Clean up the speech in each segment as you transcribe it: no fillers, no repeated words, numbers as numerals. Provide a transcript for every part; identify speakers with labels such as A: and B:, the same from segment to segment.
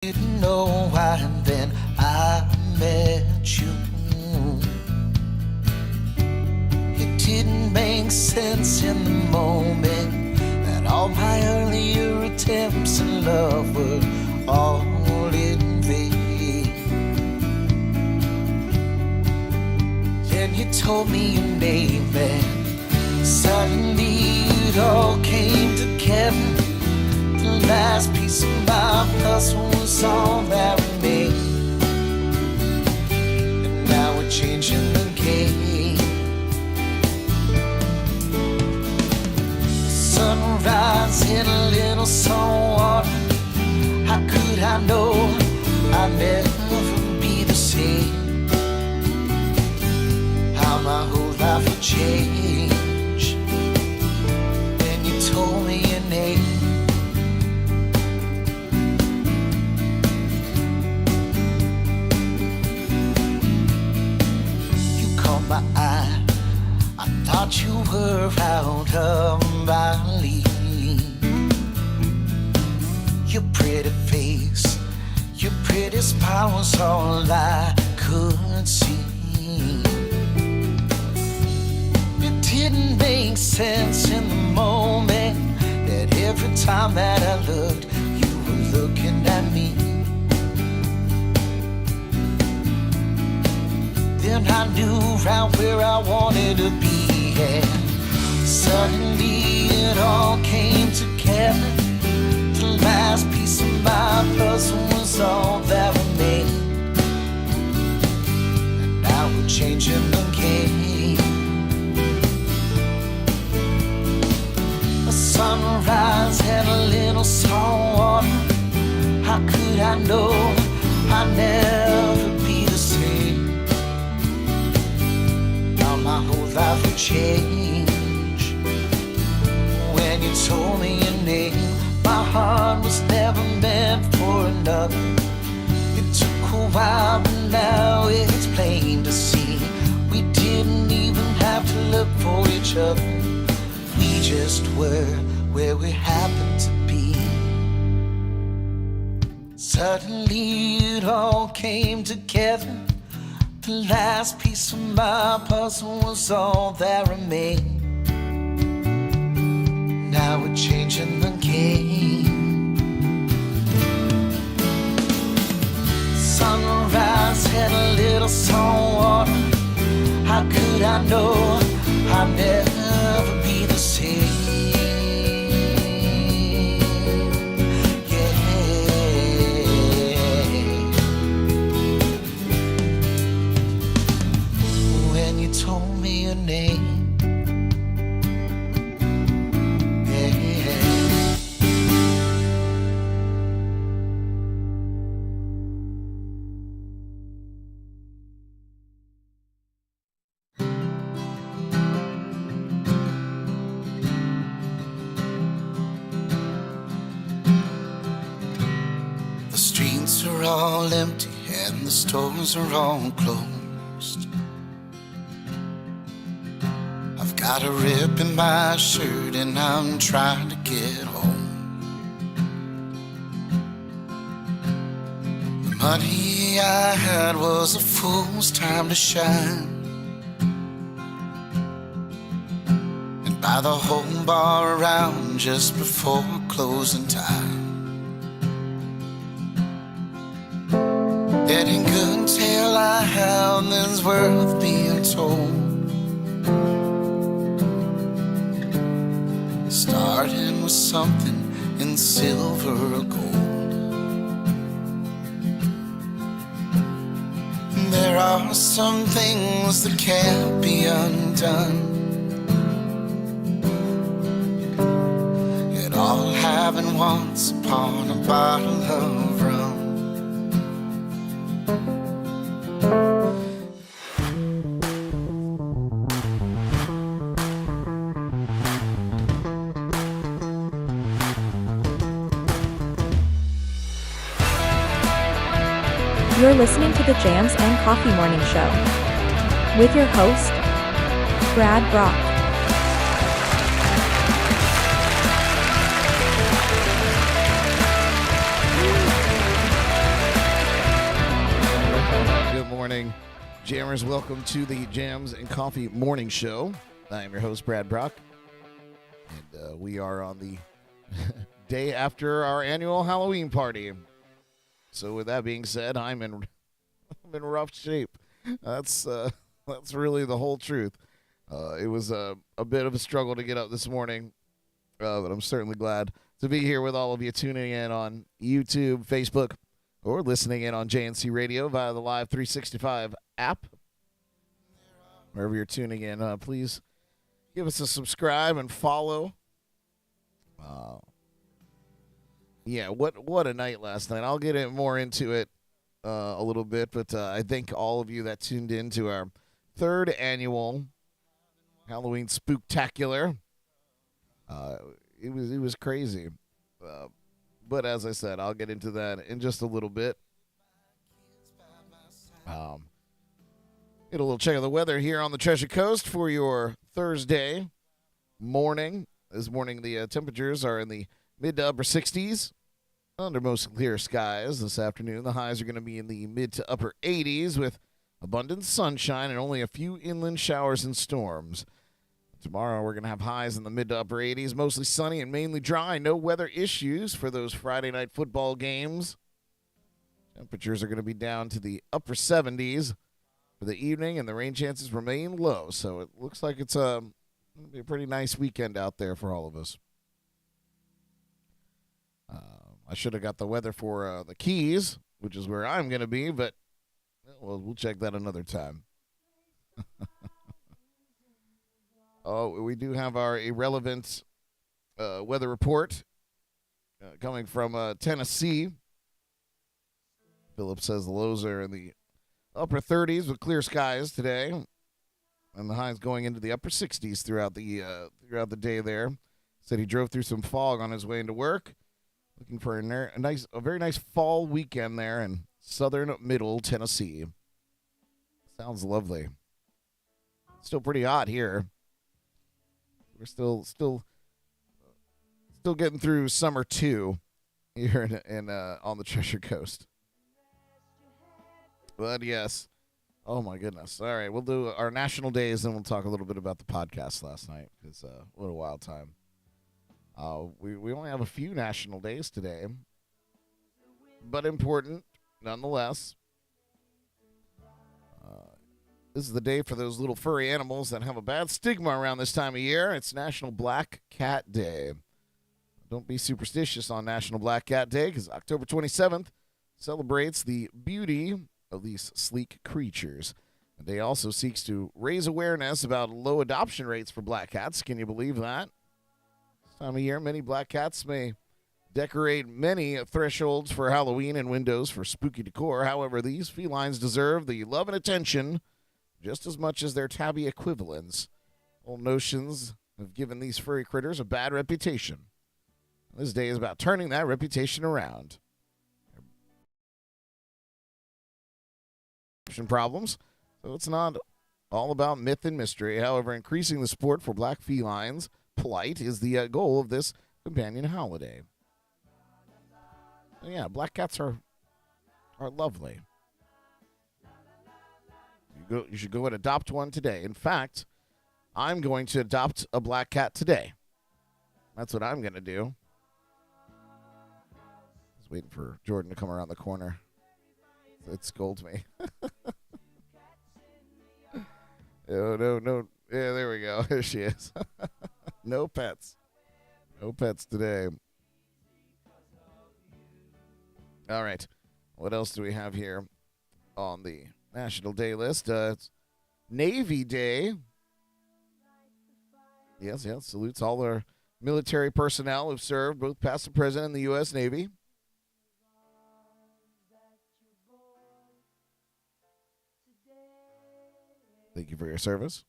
A: Didn't know why, and then I met you. It didn't make sense in the moment that all my earlier attempts at love were all in vain. Then you told me your name, and suddenly it all came together. The last piece of my puzzle was all that remained, and now we're changing the game. Sunrise in a little salt water. How could I know I'd never be the same? How my whole life would change when you told me your name. My eye, I thought you were out of my league. Your pretty face, your pretty smile was all I could see. It didn't make sense in the moment that every time that I looked, you were looking at me. Then I knew right where I wanted to be, and suddenly it all came together. The last piece of my puzzle was all that remained, and now we're changing the game. A sunrise and a little salt water. How could I know I'd never be the same? My whole life would change when you told me your name. My heart was never meant for another. It took a while, but now it's plain to see. We didn't even have to look for each other. We just were where we happened to be. Suddenly it all came together. The last piece of my puzzle was all that remained. Now we're changing the game. Sunrise and a little salt water. How could I know I'd never be the same? Told me your name. Yeah. The streets are all empty and the stores are all closed. Got a rip in my shirt and I'm trying to get home. The money I had was a fool's time to shine, and buy the whole bar around just before closing time. It ain't good till I have that's worth being told. Starting with something in silver or gold. There are some things that can't be undone. It all happened once upon a bottle of rum.
B: You're listening to the Jams and Coffee Morning Show with your host, Brad Brock.
C: Jammers, welcome to the Jams and Coffee Morning Show. I am your host, Brad Brock, and we are on the day after our annual Halloween party. So with that being said, I'm in rough shape. That's really the whole truth. It was a bit of a struggle to get up this morning, but I'm certainly glad to be here with all of you tuning in on YouTube, Facebook, or listening in on JNC Radio via the Live365 app. Wherever you're tuning in, please give us a subscribe and follow. What a night last night. I'll get more into it a little bit, but I thank all of you that tuned in to our third annual Halloween Spooktacular. It was crazy. But as I said, I'll get into that in just a little bit. Get a little check of the weather here on the Treasure Coast for your Thursday morning. This morning, the temperatures are in the mid to upper 60s under mostly clear skies. This afternoon, the highs are going to be in the mid to upper 80s with abundant sunshine and only a few inland showers and storms. Tomorrow, we're going to have highs in the mid to upper 80s, mostly sunny and mainly dry. No weather issues for those Friday night football games. Temperatures are going to be down to the upper 70s for the evening, and the rain chances remain low. So it looks like it's going to be a pretty nice weekend out there for all of us. I should have got the weather for the Keys, which is where I'm going to be, but we'll check that another time. Oh, we do have our irrelevant weather report coming from Tennessee. Philip says the lows are in the upper 30s with clear skies today, and the highs going into the upper 60s throughout the day there. Said he drove through some fog on his way into work, looking for a very nice fall weekend there in southern middle Tennessee. Sounds lovely. Still pretty hot here. We're still getting through summer 2 here on the Treasure Coast. But yes. Oh my goodness. All right, we'll do our national days, and we'll talk a little bit about the podcast last night because what a wild time. We only have a few national days today, but important nonetheless. This is the day for those little furry animals that have a bad stigma around this time of year. It's National Black Cat Day. Don't be superstitious on National Black Cat Day because October 27th celebrates the beauty of these sleek creatures. The day also seeks to raise awareness about low adoption rates for black cats. Can you believe that? This time of year, many black cats may decorate many thresholds for Halloween and windows for spooky decor. However, these felines deserve the love and attention just as much as their tabby equivalents. Old notions have given these furry critters a bad reputation. This day is about turning that reputation around. Problems, so it's not all about myth and mystery. However, increasing the support for black felines plight is the goal of this companion holiday. Yeah, black cats are lovely. You should go and adopt one today. In fact, I'm going to adopt a black cat today. That's what I'm going to do. I was waiting for Jordan to come around the corner. It scolds me. No. Yeah, there we go. There she is. No pets. No pets today. All right. What else do we have here on the National Day list? It's Navy Day. Yes. Salutes all our military personnel who've served both past and present in the U.S. Navy. Thank you for your service.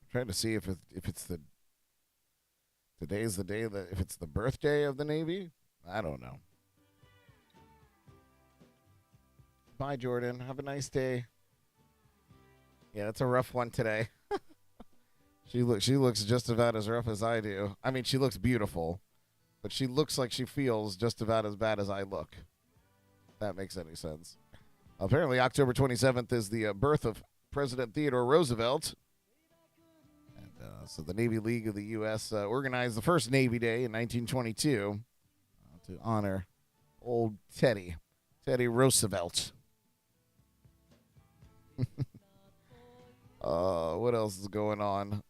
C: I'm trying to see if it's today's the day that if it's the birthday of the Navy. I don't know. Bye, Jordan. Have a nice day. Yeah, it's a rough one today. She looks just about as rough as I do. I mean, she looks beautiful, but she looks like she feels just about as bad as I look. If that makes any sense. Apparently, October 27th is the birth of President Theodore Roosevelt. And so the Navy League of the U.S. Organized the first Navy Day in 1922 to honor old Teddy Roosevelt. What else is going on?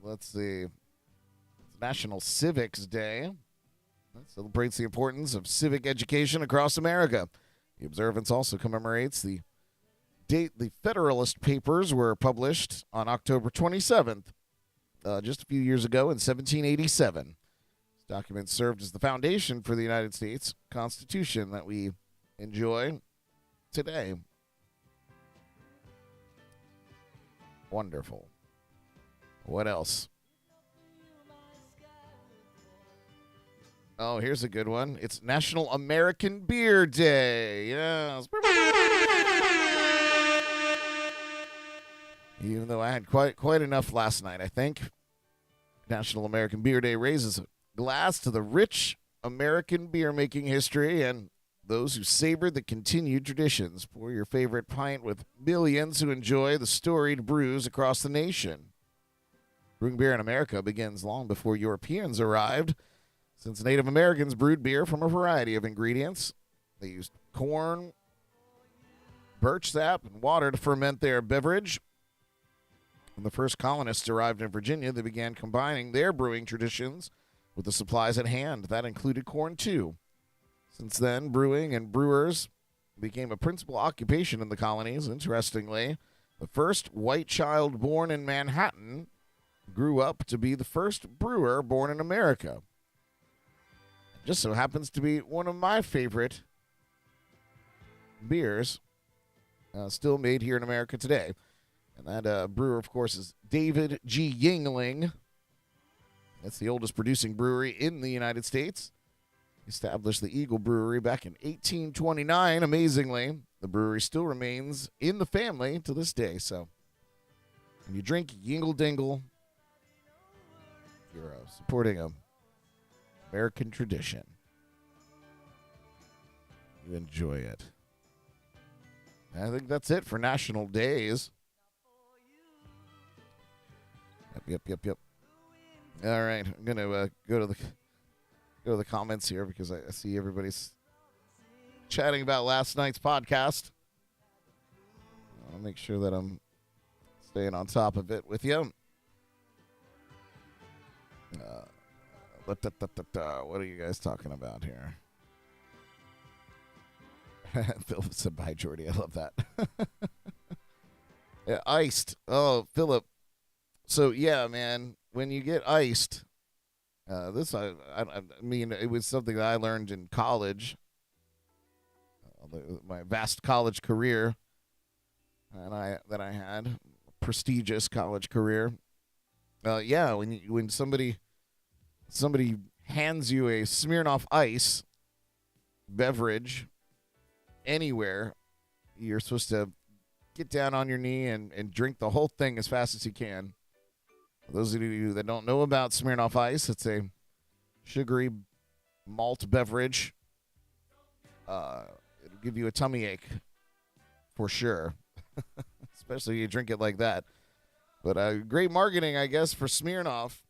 C: Let's see. It's National Civics Day. That celebrates the importance of civic education across America. The observance also commemorates the date the Federalist Papers were published on October 27th, just a few years ago in 1787. This document served as the foundation for the United States Constitution that we enjoy today. Wonderful. What else? Oh, here's a good one. It's National American Beer Day. Yes. Even though I had quite enough last night, I think. National American Beer Day raises a glass to the rich American beer-making history and those who savored the continued traditions. Pour your favorite pint with millions who enjoy the storied brews across the nation. Brewing beer in America begins long before Europeans arrived. Since Native Americans brewed beer from a variety of ingredients, they used corn, birch sap, and water to ferment their beverage. When the first colonists arrived in Virginia, they began combining their brewing traditions with the supplies at hand. That included corn, too. Since then, brewing and brewers became a principal occupation in the colonies. Interestingly, the first white child born in Manhattan grew up to be the first brewer born in America. Just so happens to be one of my favorite beers still made here in America today. And that brewer, of course, is David G. Yingling. That's the oldest producing brewery in the United States. He established the Eagle Brewery back in 1829. Amazingly, the brewery still remains in the family to this day. So when you drink Yingle Dingle, you're supporting a American tradition. You enjoy it. I think that's it for national days. Yep. All right, I'm gonna go to the comments here because I see everybody's chatting about last night's podcast. I'll make sure that I'm staying on top of it with you. What are you guys talking about here? Philip said, bye, Jordy. I love that. Yeah, iced. Oh, Philip. So, yeah, man, when you get iced, I mean, it was something that I learned in college, my vast college career, and I had prestigious college career. Yeah, when somebody hands you a Smirnoff Ice beverage anywhere, you're supposed to get down on your knee and drink the whole thing as fast as you can. For those of you that don't know about Smirnoff Ice, it's a sugary malt beverage. It'll give you a tummy ache for sure, especially if you drink it like that. But great marketing, I guess, for Smirnoff.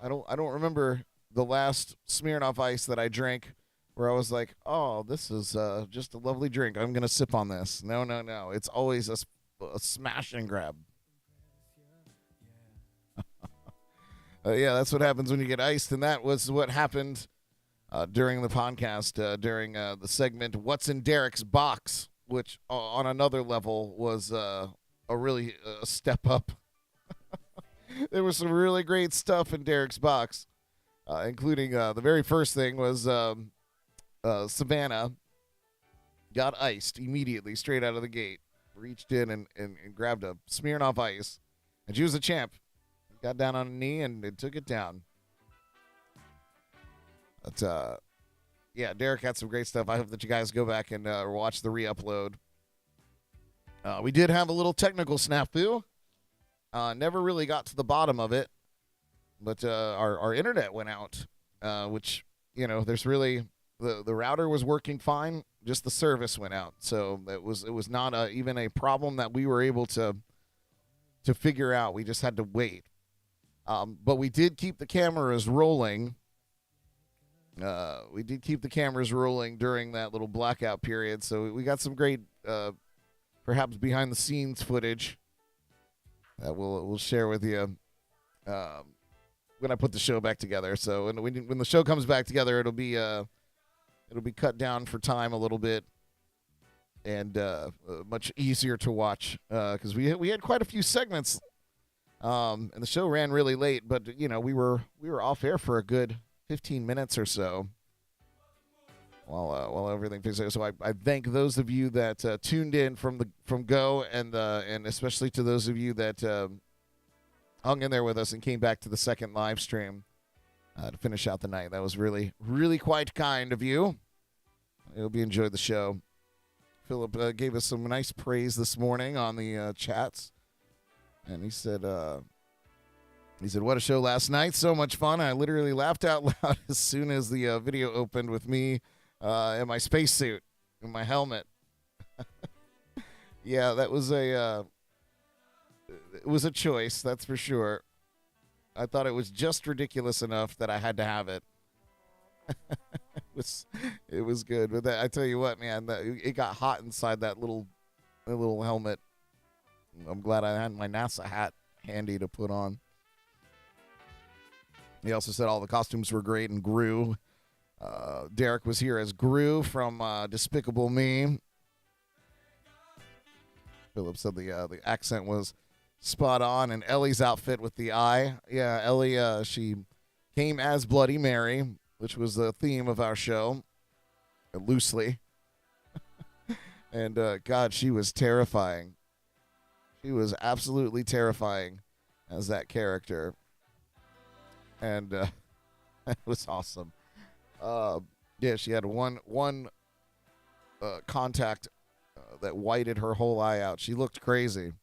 C: I don't remember the last Smirnoff Ice that I drank where I was like, oh, this is just a lovely drink. I'm going to sip on this. No. It's always a smash and grab. Yeah, that's what happens when you get iced. And that was what happened during the podcast, during the segment, What's in Derek's Box, which on another level was a really step up. There was some really great stuff in Derek's box, including the very first thing was Savannah got iced immediately, straight out of the gate. Reached in and grabbed a Smirnoff Ice, and she was a champ. Got down on a knee and took it down. But, yeah, Derek had some great stuff. I hope that you guys go back and watch the re-upload. We did have a little technical snafu. Never really got to the bottom of it, but our internet went out, which, there's really the router was working fine, just the service went out. So it was not even a problem that we were able to figure out. We just had to wait. But we did keep the cameras rolling. We did keep the cameras rolling during that little blackout period. So we got some great, perhaps behind the scenes footage that we'll share with you when I put the show back together. So when the show comes back together, it'll be cut down for time a little bit and much easier to watch because we had quite a few segments. And the show ran really late, but we were off air for a good 15 minutes or so while everything fixed. So I thank those of you that tuned in from Go and especially to those of you that hung in there with us and came back to the second live stream to finish out the night. That was really, really quite kind of you. I hope you enjoyed the show. Philip gave us some nice praise this morning on the chats. And he said, what a show last night. So much fun. I literally laughed out loud as soon as the video opened with me in my spacesuit, in my helmet. Yeah, that was it was a choice, that's for sure. I thought it was just ridiculous enough that I had to have it. It was good. But I tell you what, man, it got hot inside that little helmet. I'm glad I had my NASA hat handy to put on. He also said all the costumes were great and Gru. Derek was here as Gru from Despicable Me. Philip said the accent was spot on, and Ellie's outfit with the eye. Yeah, Ellie, she came as Bloody Mary, which was the theme of our show, loosely. And, God, she was terrifying. She was absolutely terrifying as that character. And it was awesome. Yeah, she had one contact that whited her whole eye out. She looked crazy.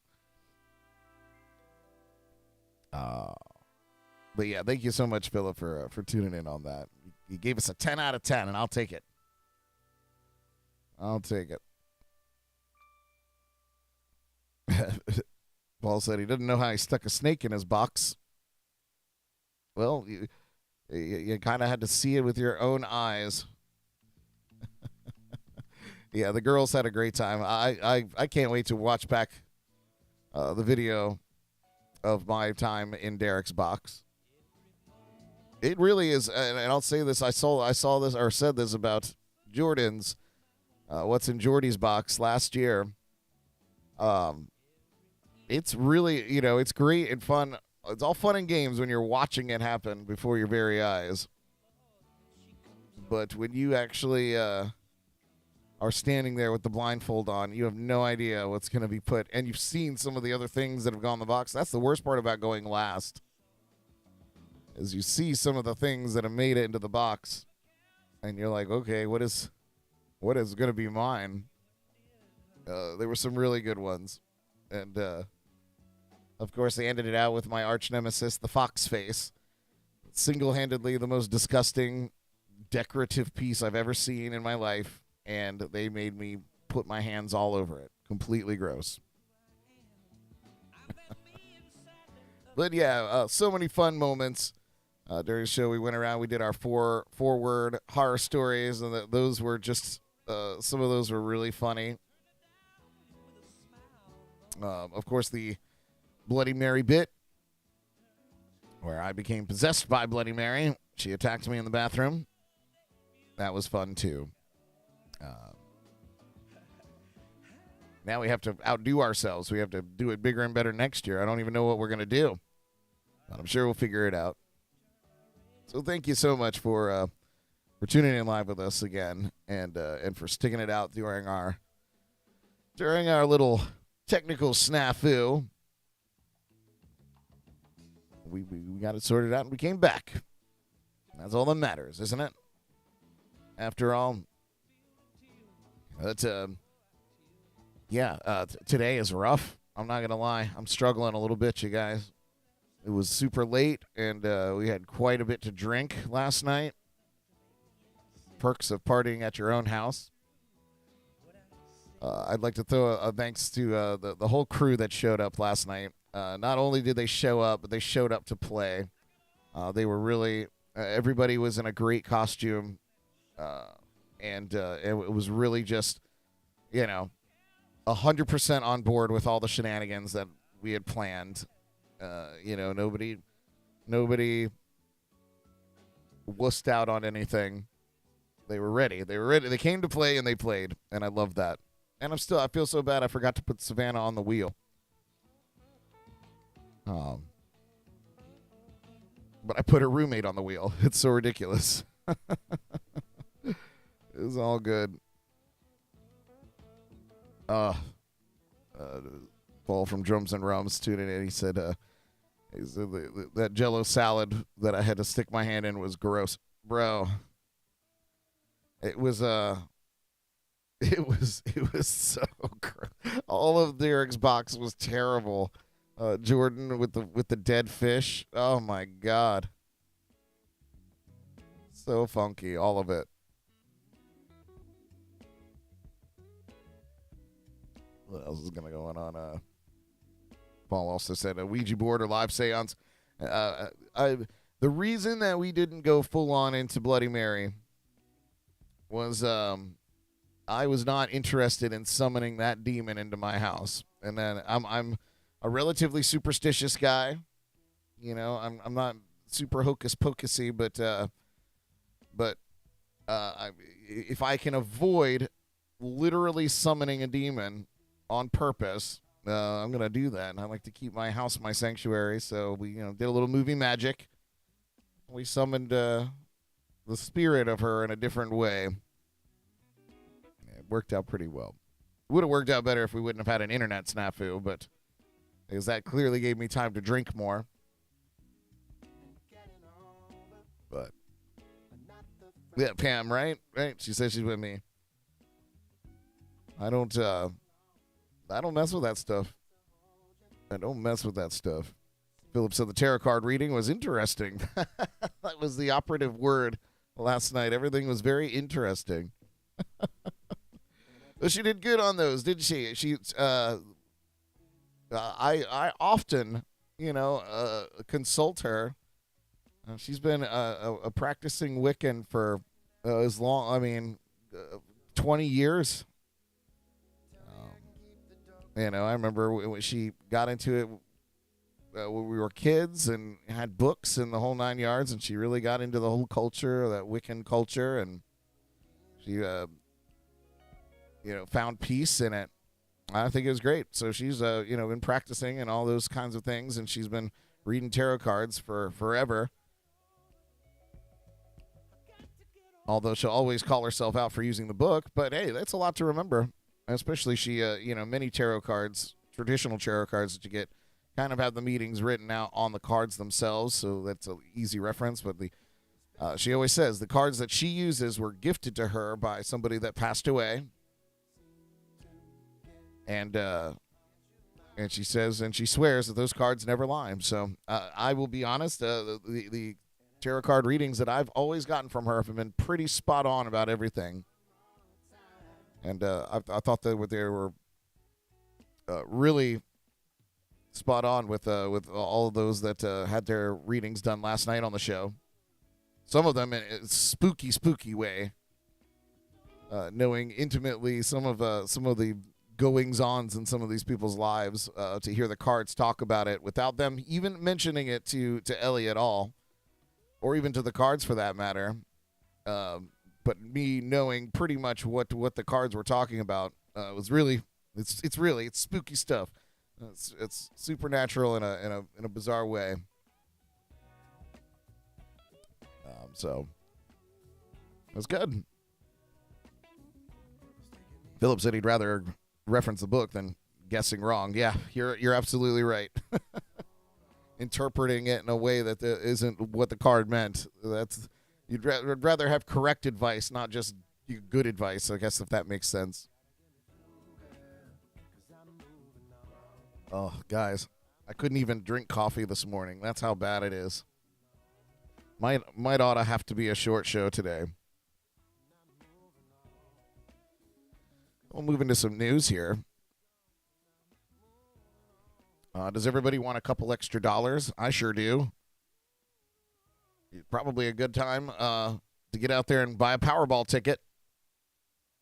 C: But yeah, thank you so much, Philip, for tuning in on that. You gave us a 10 out of 10, and I'll take it. I'll take it. Paul said he didn't know how he stuck a snake in his box. Well, you kind of had to see it with your own eyes. Yeah, the girls had a great time. I can't wait to watch back the video of my time in Derek's box. It really is, and I'll say this. I saw this or said this about Jordan's What's in Jordy's box last year. It's really, it's great and fun. It's all fun and games when you're watching it happen before your very eyes. But when you actually are standing there with the blindfold on, you have no idea what's going to be put. And you've seen some of the other things that have gone in the box. That's the worst part about going last, is you see some of the things that have made it into the box. And you're like, okay, what is going to be mine? There were some really good ones. And, of course, they ended it out with my arch nemesis, the fox face. Single-handedly the most disgusting, decorative piece I've ever seen in my life. And they made me put my hands all over it. Completely gross. But, yeah, so many fun moments. During the show, we went around. We did our four-word horror stories. And those were just, some of those were really funny. Of course, the Bloody Mary bit, where I became possessed by Bloody Mary. She attacked me in the bathroom. That was fun, too. Now we have to outdo ourselves. We have to do it bigger and better next year. I don't even know what we're going to do, but I'm sure we'll figure it out. So thank you so much for tuning in live with us again, and for sticking it out during our little technical snafu. We got it sorted out and we came back. That's all that matters, isn't it? After all, today is rough. I'm not gonna lie. I'm struggling a little bit, you guys. It was super late, and we had quite a bit to drink last night. perks of partying at your own house. I'd like to throw a thanks to the whole crew that showed up last night. Not only did they show up, but they showed up to play. They were really, everybody was in a great costume, and it was really just, 100% on board with all the shenanigans that we had planned. Nobody wussed out on anything. They were ready. They came to play and they played, and I love that. And I feel so bad I forgot to put Savannah on the wheel. But I put her roommate on the wheel. It's so ridiculous. It was all good. Paul from Drums and Rums tuning in. He said, that Jell-O salad that I had to stick my hand in was gross, bro. It was so gross. All of Derek's box was terrible. Jordan with the dead fish. Oh my God. So funky, all of it. What else is gonna go on? Paul also said a Ouija board or live seance. The reason that we didn't go full on into Bloody Mary was I was not interested in summoning that demon into my house. And then I'm a relatively superstitious guy. I'm not super hocus pocusy, but if I can avoid literally summoning a demon on purpose, I'm gonna do that. And I like to keep my house my sanctuary. So we did a little movie magic. We summoned the spirit of her in a different way. It worked out pretty well. Would have worked out better if we wouldn't have had an internet snafu, but because that clearly gave me time to drink more. But yeah, Pam, right? She says she's with me. I don't mess with that stuff. Philip said the tarot card reading was interesting. That was the operative word last night. Everything was very interesting. But she did good on those, didn't she? I often, consult her. She's been a practicing Wiccan for as long, 20 years. I remember when she got into it when we were kids and had books and the whole 9 yards, and she really got into the whole culture, that Wiccan culture, and she, found peace in it. I think it was great. So she's, been practicing and all those kinds of things, and she's been reading tarot cards for forever. Although she'll always call herself out for using the book, but hey, that's a lot to remember. Especially she, many tarot cards, traditional tarot cards that you get, kind of have the meanings written out on the cards themselves, so that's an easy reference. But she always says the cards that she uses were gifted to her by somebody that passed away. And she says, and she swears that those cards never lie. So I will be honest, the tarot card readings that I've always gotten from her have been pretty spot on about everything. And I thought that they were really spot on with all of those that had their readings done last night on the show. Some of them in a spooky way, knowing intimately some of the goings-ons in some of these people's lives, to hear the cards talk about it without them even mentioning it to Ellie at all, or even to the cards for that matter. But me knowing pretty much what the cards were talking about was really it's spooky stuff. It's supernatural in a bizarre way. So it was good. Philip said he'd rather reference the book than guessing wrong. Yeah, you're absolutely right. Interpreting it in a way that isn't what the card meant. You'd rather have correct advice, not just good advice, I guess, if that makes sense. Oh, guys, I couldn't even drink coffee this morning. That's how bad it is. Might ought to have to be a short show today. We'll move into some news here. Does everybody want a couple extra dollars? I sure do. Probably a good time to get out there and buy a Powerball ticket.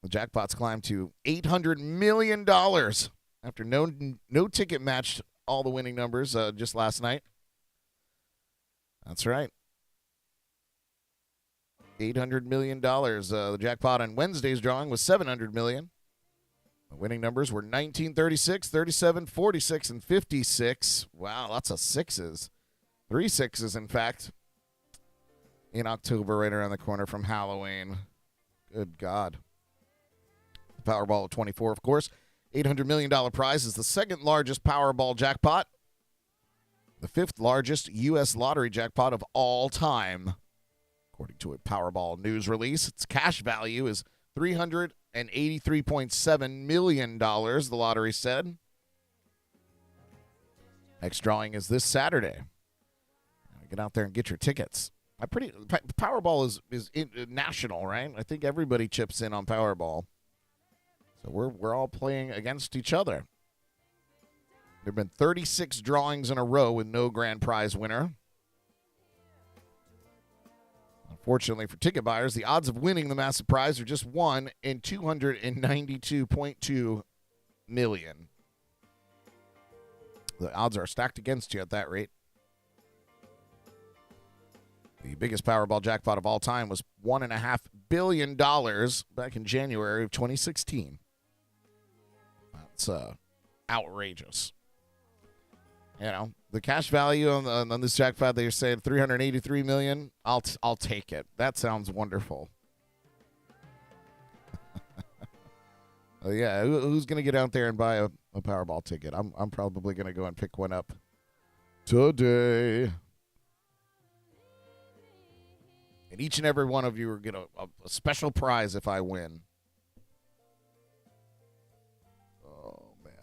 C: The jackpot's climbed to $800 million after no ticket matched all the winning numbers just last night. That's right. $800 million. The jackpot on Wednesday's drawing was $700 million. The winning numbers were 19, 36, 37, 46, and 56. Wow, lots of sixes. 3 sixes, in fact, in October, right around the corner from Halloween. Good God. The Powerball of 24, of course. $800 million prize is the second largest Powerball jackpot. The fifth largest U.S. lottery jackpot of all time. According to a Powerball news release, its cash value is $383.7 million, the lottery said. Next drawing is this Saturday. Get out there and get your tickets. Powerball is national, right? I think everybody chips in on Powerball. So we're all playing against each other. There have been 36 drawings in a row with no grand prize winner. Unfortunately for ticket buyers, the odds of winning the massive prize are just 1 in 292.2 million. The odds are stacked against you at that rate. The biggest Powerball jackpot of all time was $1.5 billion back in January of 2016. That's outrageous. You know, the cash value on this jackpot, they're saying $383 million. I'll take it. That sounds wonderful. Yeah, who's going to get out there and buy a Powerball ticket? I'm probably going to go and pick one up today. And each and every one of you are going to get a special prize if I win. Oh, man.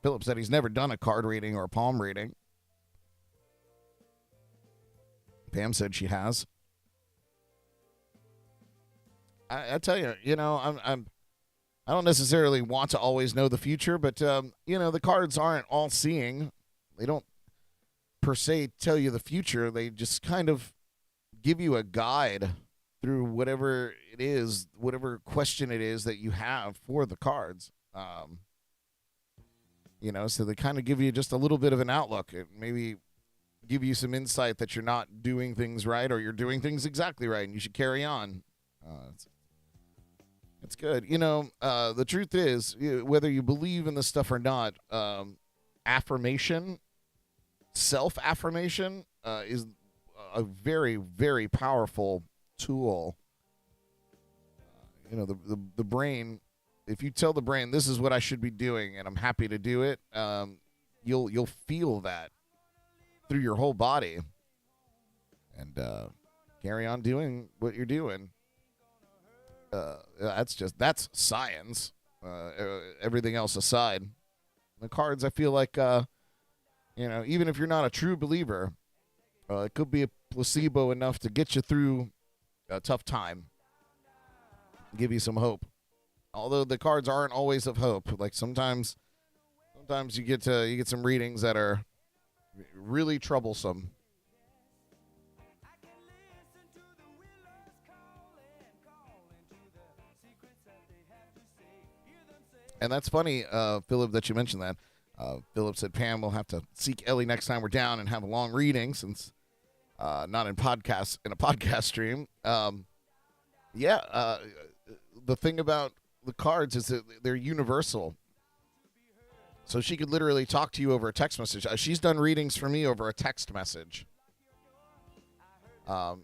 C: Philip said he's never done a card reading or a palm reading. Pam said she has. I tell you, you know, I don't necessarily want to always know the future, but, you know, the cards aren't all-seeing. They don't, per se, tell you the future. They just kind of give you a guide through whatever it is, whatever question it is that you have for the cards. You know, so they kind of give you just a little bit of an outlook. Maybe give you some insight that you're not doing things right or you're doing things exactly right and you should carry on. It's good. You know, the truth is, whether you believe in this stuff or not, affirmation, self-affirmation is a very, very powerful tool. You know, the brain, if you tell the brain, this is what I should be doing and I'm happy to do it, you'll feel that through your whole body and carry on doing what you're doing. That's science. Everything else aside, the cards, I feel like, you know, even if you're not a true believer, it could be a placebo enough to get you through a tough time, give you some hope. Although the cards aren't always of hope. Like sometimes you get some readings that are really troublesome. And that's funny, Philip, that you mentioned that. Philip said Pam will have to seek Ellie next time we're down and have a long reading since not in a podcast stream. The thing about the cards is that they're universal. So she could literally talk to you over a text message. She's done readings for me over a text message.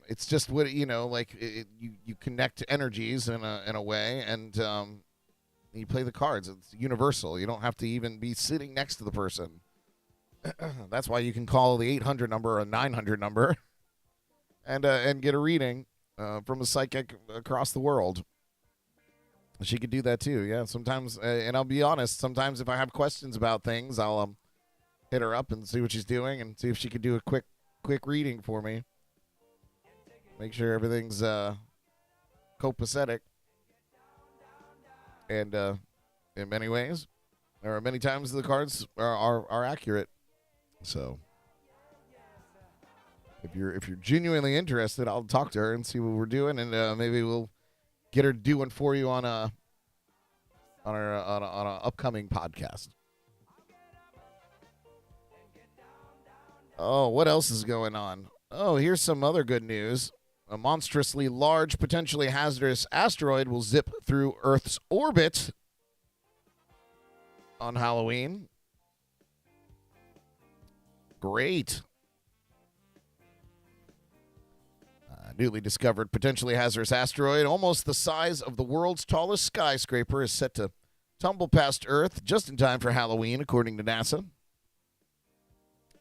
C: It's just what, you know, like you connect energies in a way, and you play the cards. It's universal. You don't have to even be sitting next to the person. That's why you can call the 800 number or a 900 number and get a reading from a psychic across the world. She could do that too. Yeah, sometimes, and I'll be honest, sometimes if I have questions about things, I'll hit her up and see what she's doing and see if she could do a quick reading for me. Make sure everything's copacetic. And in many ways, or many times, the cards are accurate. So if you're genuinely interested, I'll talk to her and see what we're doing, and maybe we'll get her doing for you on a upcoming podcast. Oh, what else is going on? Oh, here's some other good news. A monstrously large, potentially hazardous asteroid will zip through Earth's orbit on Halloween. Great. Newly discovered potentially hazardous asteroid, almost the size of the world's tallest skyscraper, is set to tumble past Earth just in time for Halloween, according to NASA.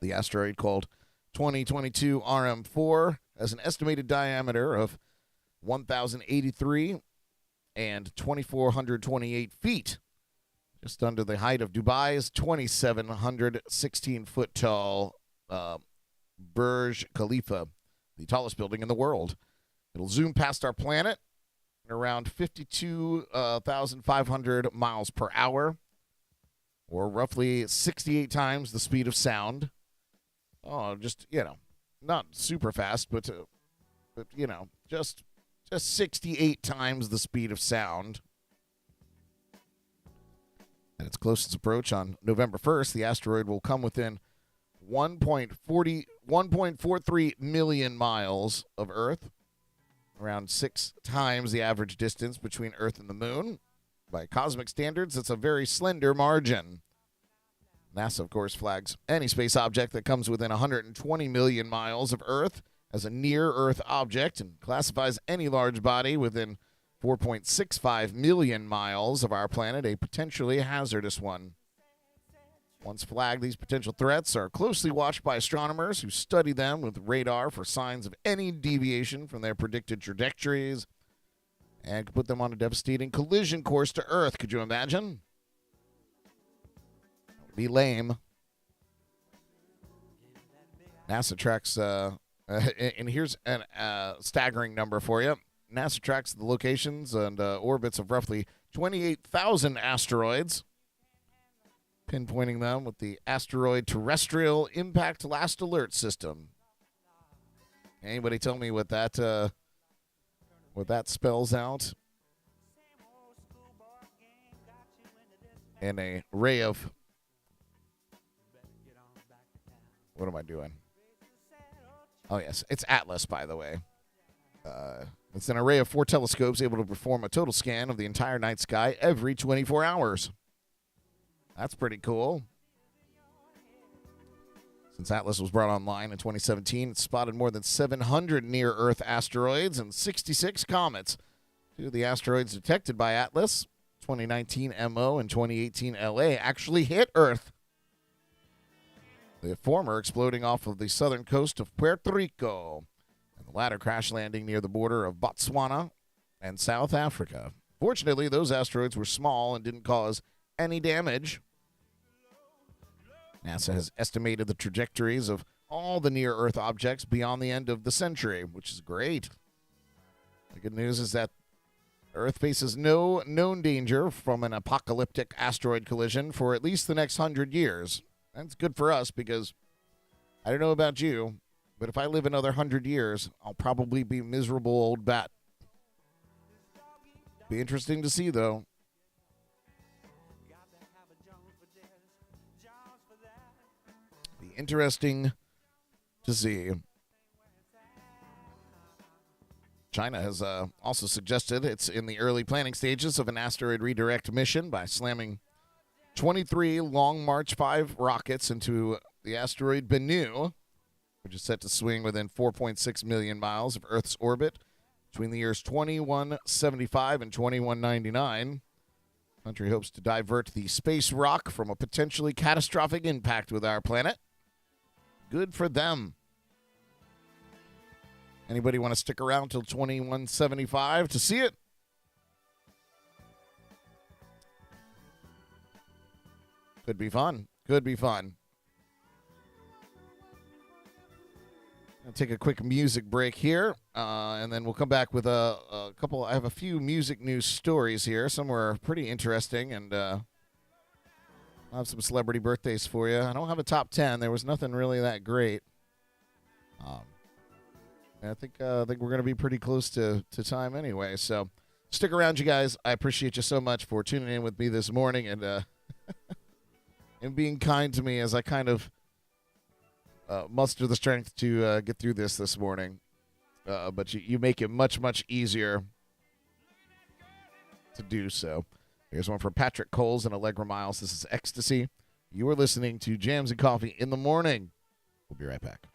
C: The asteroid, called 2022 RM4, has an estimated diameter of 1,083 and 2,428 feet, just under the height of Dubai's 2,716-foot tall Burj Khalifa, the tallest building in the world. It'll zoom past our planet at around 52,500 miles per hour, or roughly 68 times the speed of sound. Oh, just, not super fast, but just 68 times the speed of sound. At its closest approach on November 1st, the asteroid will come within 1.43 million miles of Earth, around 6 times the average distance between Earth and the Moon. By cosmic standards, it's a very slender margin. NASA, of course, flags any space object that comes within 120 million miles of Earth as a near-Earth object and classifies any large body within 4.65 million miles of our planet a potentially hazardous one. Once flagged, these potential threats are closely watched by astronomers who study them with radar for signs of any deviation from their predicted trajectories and could put them on a devastating collision course to Earth. Could you imagine? That would be lame. NASA tracks, and here's a staggering number for you. NASA tracks the locations and orbits of roughly 28,000 asteroids, pinpointing them with the Asteroid Terrestrial Impact Last Alert System. Anybody tell me what that spells out? An array of... What am I doing? Oh, yes. It's Atlas, by the way. It's an array of 4 telescopes able to perform a total scan of the entire night sky every 24 hours. That's pretty cool. Since Atlas was brought online in 2017, it's spotted more than 700 near-Earth asteroids and 66 comets. 2 of the asteroids detected by Atlas, 2019 MO and 2018 LA, actually hit Earth. The former exploding off of the southern coast of Puerto Rico, and the latter crash landing near the border of Botswana and South Africa. Fortunately, those asteroids were small and didn't cause any damage. NASA has estimated the trajectories of all the near-Earth objects beyond the end of the century, which is great. The good news is that Earth faces no known danger from an apocalyptic asteroid collision for at least the next 100 years. That's good for us because I don't know about you, but if I live another 100 years, I'll probably be a miserable old bat. Be interesting to see, though. Be interesting to see. China has also suggested it's in the early planning stages of an asteroid redirect mission by slamming 23 Long March 5 rockets into the asteroid Bennu, which is set to swing within 4.6 million miles of Earth's orbit between the years 2175 and 2199. The country hopes to divert the space rock from a potentially catastrophic impact with our planet. Good for them. Anybody want to stick around till 2175 to see it? Could be fun. Could be fun. I'll take a quick music break here, and then we'll come back with a couple. I have a few music news stories here. Some were pretty interesting, and I'll have some celebrity birthdays for you. I don't have a top 10. There was nothing really that great. I think we're going to be pretty close to time anyway. So stick around, you guys. I appreciate you so much for tuning in with me this morning and and being kind to me as I kind of muster the strength to get through this morning. But you make it much, much easier to do so. Here's one from Patrick Coles and Allegra Miles. This is Ecstasy. You are listening to Jams and Coffee in the Morning. We'll be right back.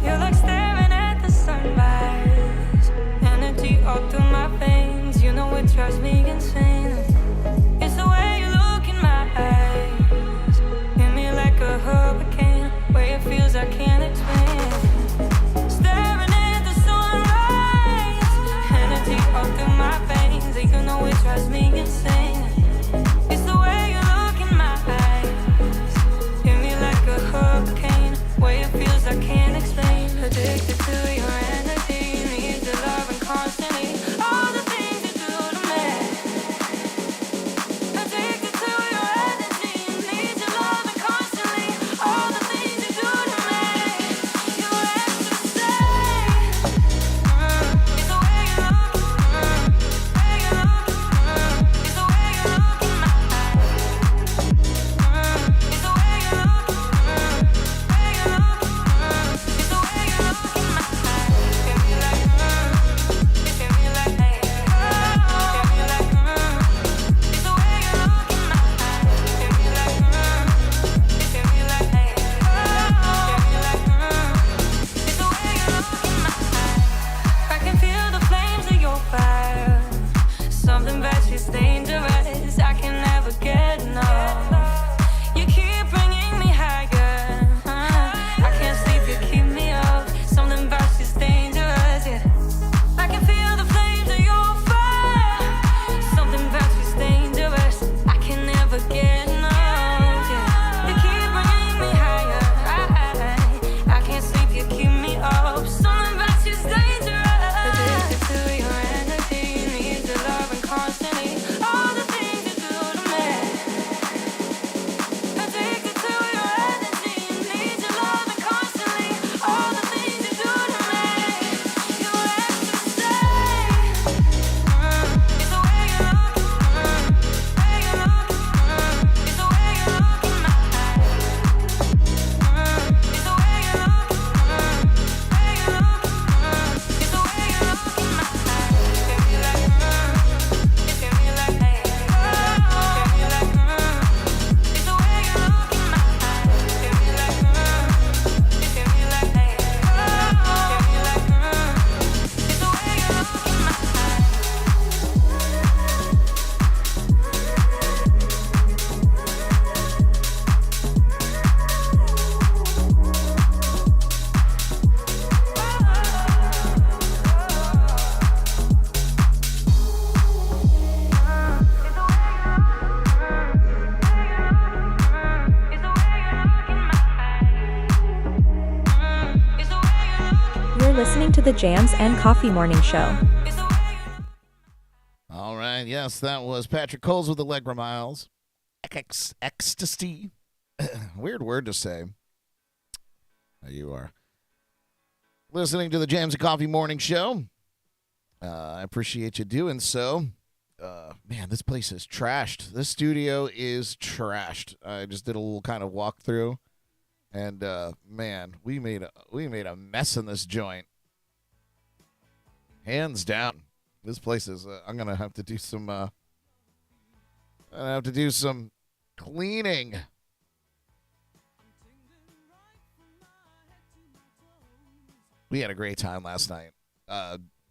D: You're like staring at the sunrise, energy all through my veins. You know it drives me insane. It's the way you look in my eyes, hit me like a hurricane. Way it feels I can't explain. Staring at the sunrise, energy all through my veins. You know it drives me insane. It's the way you look in my eyes, hit me like a hurricane. Way it feels I can't explain. Addicted to your energy, need your love and constantly all the things you do to me. Addicted to your energy, need your love and constantly all the things you do to me. Your ecstasy, it's the way you look, way you look, it's the way you look in my eyes, it's the way you look, way you look. Something about you's dangerous, I can never get enough. You keep bringing me higher, I can't sleep, you keep me up. Something about you's dangerous, yeah. I can feel the flames of your fire. Something about you's dangerous, I can never get enough, yeah. You keep bringing me higher, I can't sleep, you keep me up. Something about you's dangerous. Addicted to your energy, need your love and constantly all the things you do to me. Addicted to your energy, need your love and constantly all the things you do to me. Your ecstasy, it's the way you look, way you look, it's the way you look in my eyes, it's the way you look, way you look, it's the way you look in my eyes. Get me like, get me like, get me like, it's the way you look in my eyes. Get me like, get me like, get me like, it's the way you look in my
B: You're listening to the Jams and Coffee Morning Show.
C: All right, yes, that was Patrick Coles with Allegra Miles. Ecstasy. Weird word to say. There you are. Listening to the Jams and Coffee Morning Show. I appreciate you doing so. Man, this place is trashed. This studio is trashed. I just did a little kind of walkthrough. And man, we made a mess in this joint. Hands down, this place is. I'm gonna have to do some. Cleaning. We had a great time last night.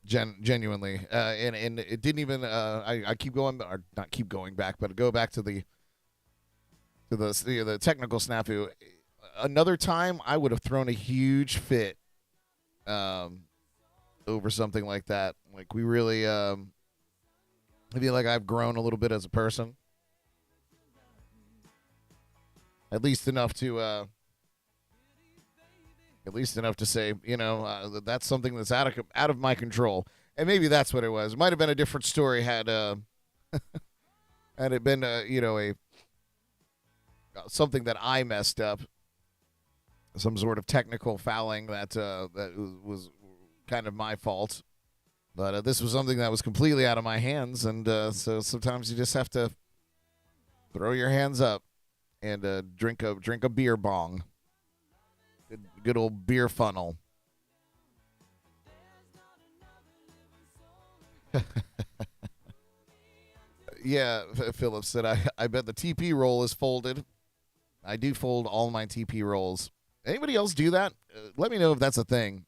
C: Genuinely, and it didn't even. I keep going, or not keep going back, but go back to the technical snafu. another time I would have thrown a huge fit over something like that. Like, we really, I feel like I've grown a little bit as a person. At least enough to say, that's something that's out of my control. And maybe that's what it was. It might have been a different story had had it been something that I messed up, some sort of technical fouling that was kind of my fault. But this was something that was completely out of my hands, and so sometimes you just have to throw your hands up and drink a beer bong. Good old beer funnel. Yeah, Philip said, I bet the TP roll is folded. I do fold all my TP rolls. Anybody else do that? Let me know if that's a thing.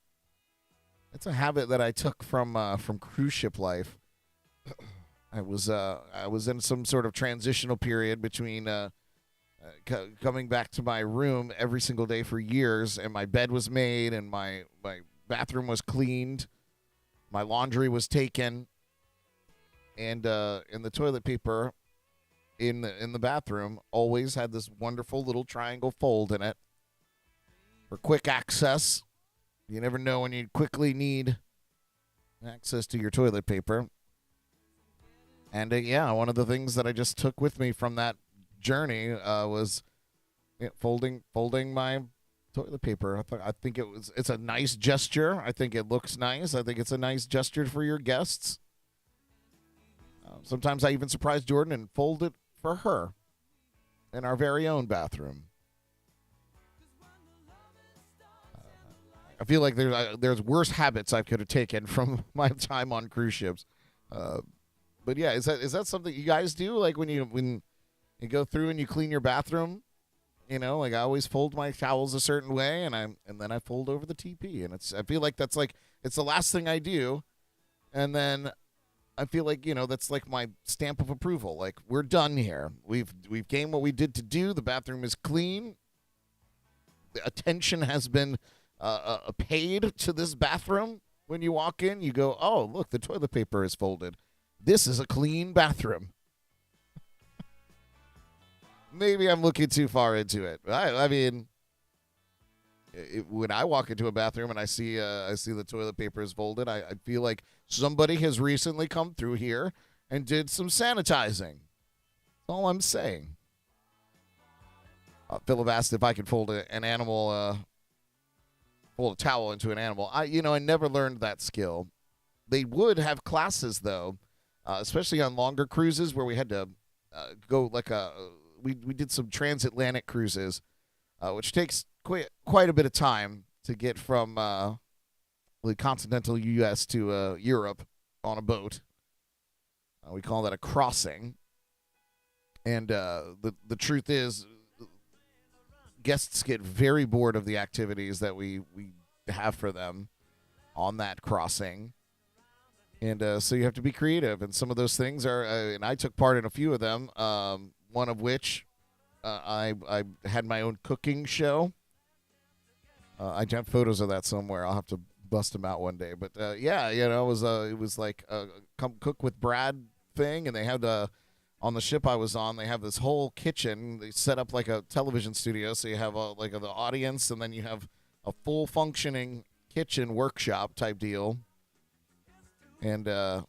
C: It's a habit that I took from cruise ship life. I was in some sort of transitional period between coming back to my room every single day for years, and my bed was made, and my bathroom was cleaned, my laundry was taken, and the toilet paper in the bathroom always had this wonderful little triangle fold in it for quick access. You never know when you quickly need access to your toilet paper. And one of the things that I just took with me from that journey was folding my toilet paper. I think it's a nice gesture. I think it looks nice. I think it's a nice gesture for your guests. Sometimes I even surprise Jordan and fold it for her in our very own bathroom. I feel like there's worse habits I could have taken from my time on cruise ships. But yeah, is that something you guys do? Like when you go through and you clean your bathroom, like I always fold my towels a certain way, and then I fold over the TP, and I feel like it's the last thing I do, and then I feel like that's like my stamp of approval. Like, we're done here. We've gained what we did to do. The bathroom is clean. The attention has been paid to this bathroom. When you walk in, you go, oh, look, the toilet paper is folded. This is a clean bathroom. Maybe I'm looking too far into it. I mean, when I walk into a bathroom and I see the toilet paper is folded, I feel like somebody has recently come through here and did some sanitizing. That's all I'm saying. Philip asked if I could fold a towel into an animal. I never learned that skill. They would have classes though, especially on longer cruises where we had to go like we did some transatlantic cruises, which takes quite a bit of time to get from the continental U.S. to Europe on a boat. We call that a crossing. And the truth is, guests get very bored of the activities that we have for them on that crossing. And so you have to be creative. And some of those things are, and I took part in a few of them, one of which I had my own cooking show. I have photos of that somewhere. I'll have to bust them out one day. But it was like a come cook with Brad thing, and they had on the ship I was on, they have this whole kitchen. They set up like a television studio, so you have the audience, and then you have a full functioning kitchen workshop type deal. And I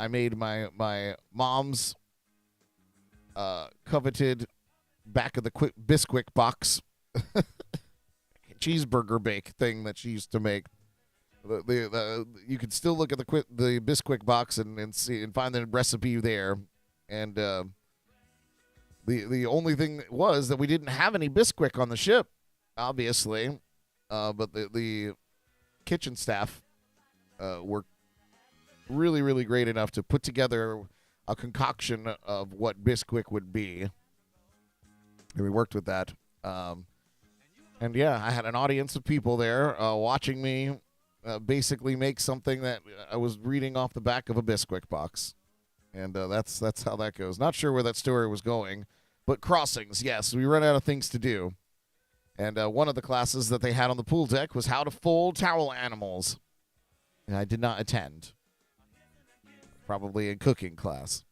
C: made my mom's coveted back of the Bisquick box cheeseburger bake thing that she used to make. You can still look at the Bisquick box and see and find the recipe there. And the only thing was that we didn't have any Bisquick on the ship, obviously. But the kitchen staff were really, really great enough to put together a concoction of what Bisquick would be. And we worked with that. And yeah, I had an audience of people there watching me basically make something that I was reading off the back of a Bisquick box. And that's how that goes. Not sure where that story was going, but crossings, yes, we run out of things to do. And one of the classes that they had on the pool deck was how to fold towel animals. And I did not attend. Probably a cooking class.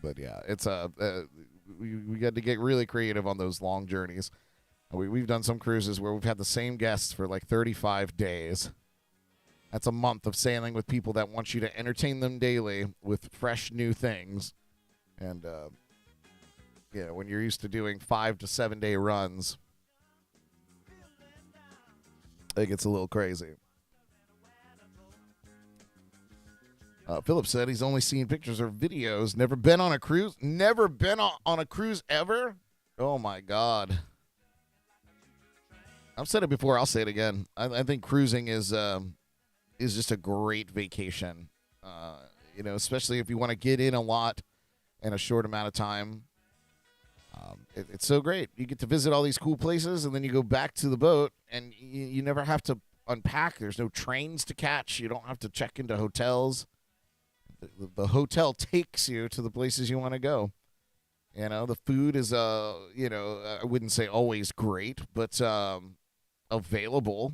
C: But yeah, it's we got to get really creative on those long journeys. We've done some cruises where we've had the same guests for like 35 days. That's a month of sailing with people that want you to entertain them daily with fresh new things. And yeah, when you're used to doing 5 to 7 day runs, it gets a little crazy. Philip said he's only seen pictures or videos. Never been on a cruise. Never been on a cruise ever. Oh my God. I've said it before. I'll say it again. I think cruising is just a great vacation. You know, especially if you want to get in a lot in a short amount of time. It's so great. You get to visit all these cool places, and then you go back to the boat, and you never have to unpack. There's no trains to catch. You don't have to check into hotels. The hotel takes you to the places you want to go. You know, the food is, you know, I wouldn't say always great, but available.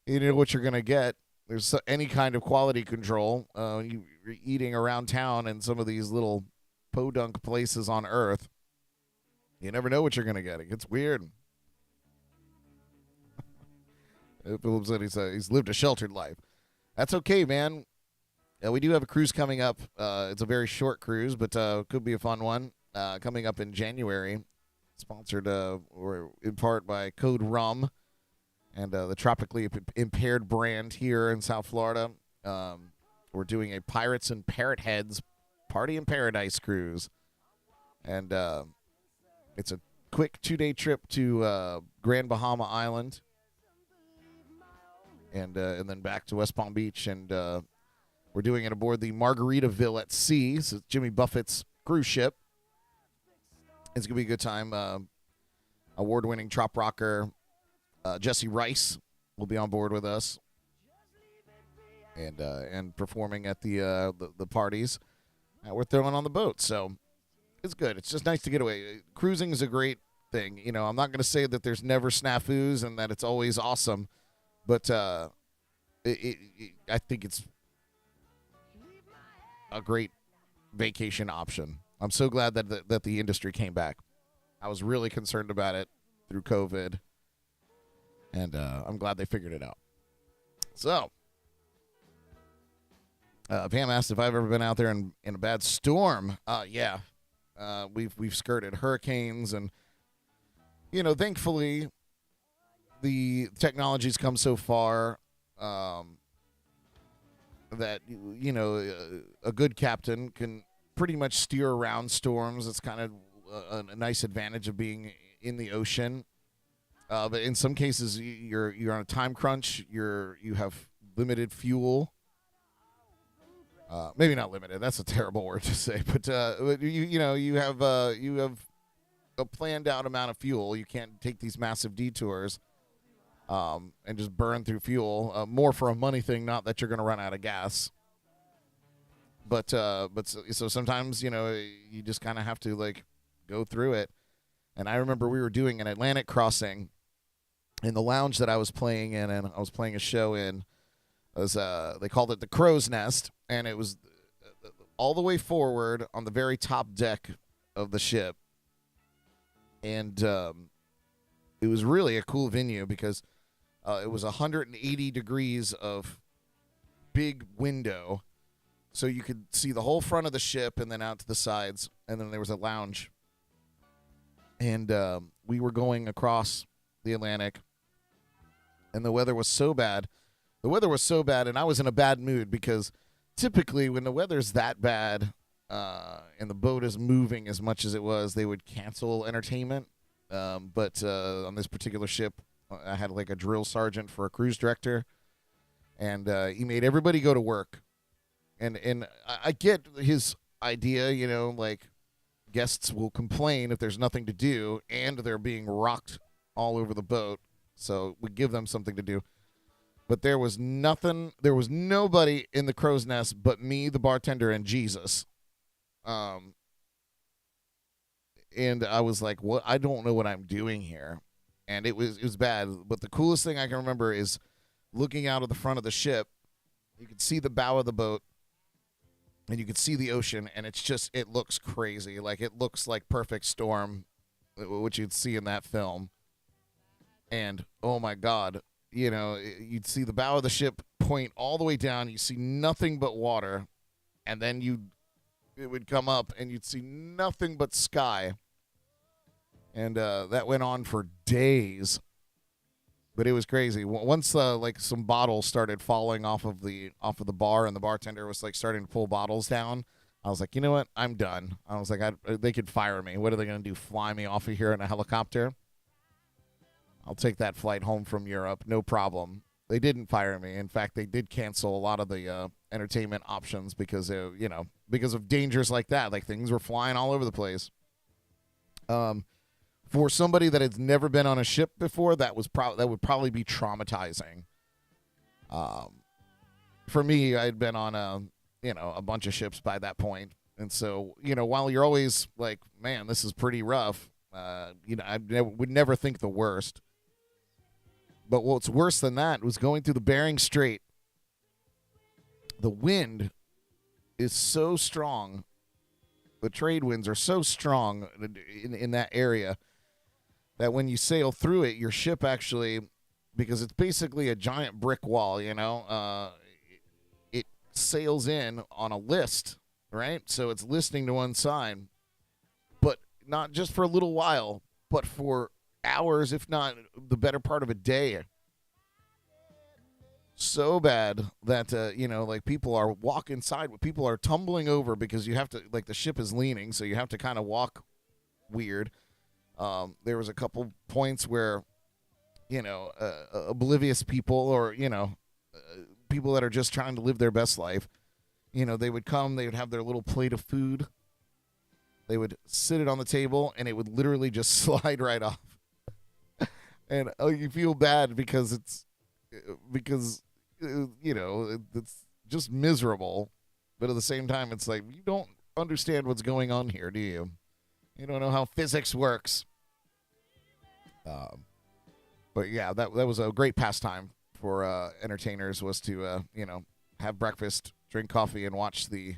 C: You know what you're going to get. There's any kind of quality control. You're eating around town in some of these little podunk places on Earth. You never know what you're going to get. It gets weird. Philip said he's lived a sheltered life. That's okay, man. We do have a cruise coming up. It's a very short cruise, but could be a fun one. Coming up in January. Sponsored or in part by Code Rum and the Tropically Impaired brand here in South Florida. We're doing a Pirates and Parrot Heads Party in Paradise cruise. And it's a quick 2-day trip to Grand Bahama Island. And then back to West Palm Beach. And we're doing it aboard the Margaritaville at Sea. So it's Jimmy Buffett's cruise ship. It's going to be a good time. Award-winning trop rocker Jesse Rice will be on board with us. And performing at the parties we're throwing on the boat. So it's good. It's just nice to get away. Cruising is a great thing. You know, I'm not going to say that there's never snafus and that it's always awesome. But I think it's a great vacation option. I'm so glad that the industry came back. I was really concerned about it through COVID, and I'm glad they figured it out. So, Pam asked if I've ever been out there in a bad storm. Yeah, we've skirted hurricanes, and you know, thankfully, the technology's come so far that you know a good captain can pretty much steer around storms. It's kind of a nice advantage of being in the ocean. But in some cases, you're on a time crunch. You have limited fuel. Maybe not limited. That's a terrible word to say. But you have a planned out amount of fuel. You can't take these massive detours and just burn through fuel. More for a money thing, not that you're going to run out of gas. But so sometimes, you know, you just kind of have to, like, go through it. And I remember we were doing an Atlantic crossing in the lounge that I was playing in, and I was playing a show in. They called it the Crow's Nest, and it was all the way forward on the very top deck of the ship. And it was really a cool venue because it was 180 degrees of big window. So you could see the whole front of the ship and then out to the sides. And then there was a lounge. And we were going across the Atlantic. And the weather was so bad. And I was in a bad mood because typically when the weather's that bad and the boat is moving as much as it was, they would cancel entertainment. But on this particular ship, I had like a drill sergeant for a cruise director. And he made everybody go to work. And I get his idea, you know, like guests will complain if there's nothing to do and they're being rocked all over the boat. So we give them something to do. But there was nobody in the Crow's Nest but me, the bartender, and Jesus. and I was like, "What? I don't know what I'm doing here," and it was bad. But the coolest thing I can remember is looking out of the front of the ship. You could see the bow of the boat, and you could see the ocean, and it looks crazy. Like, it looks like Perfect Storm, which you'd see in that film. And oh my God, you'd see the bow of the ship point all the way down. You see nothing but water, and then it would come up, and you'd see nothing but sky. And that went on for days. But it was crazy. Once like some bottles started falling off of the bar, and the bartender was like starting to pull bottles down, I was like, you know what? I'm done. I was like, they could fire me. What are they going to do? Fly me off of here in a helicopter? I'll take that flight home from Europe, no problem. They didn't fire me. In fact, they did cancel a lot of the entertainment options because of dangers like that. Like, things were flying all over the place. For somebody that has never been on a ship before, that would probably be traumatizing. For me, I'd been on a bunch of ships by that point, and so while you're always like, man, this is pretty rough. I would never think the worst. But what's worse than that was going through the Bering Strait. The wind is so strong. The trade winds are so strong in that area that when you sail through it, your ship actually, because it's basically a giant brick wall, it sails in on a list, right? So it's listing to one side, but not just for a little while, but for hours, if not the better part of a day. So bad that, like, people are walking sideways. People are tumbling over because you have to, like, the ship is leaning, so you have to kind of walk weird. There was a couple points where, oblivious people or, people that are just trying to live their best life, they would come, they would have their little plate of food. They would sit it on the table, and it would literally just slide right off. And you feel bad because it's just miserable. But at the same time, it's like, you don't understand what's going on here, do you? You don't know how physics works. But yeah, that was a great pastime for entertainers, was to have breakfast, drink coffee, and watch the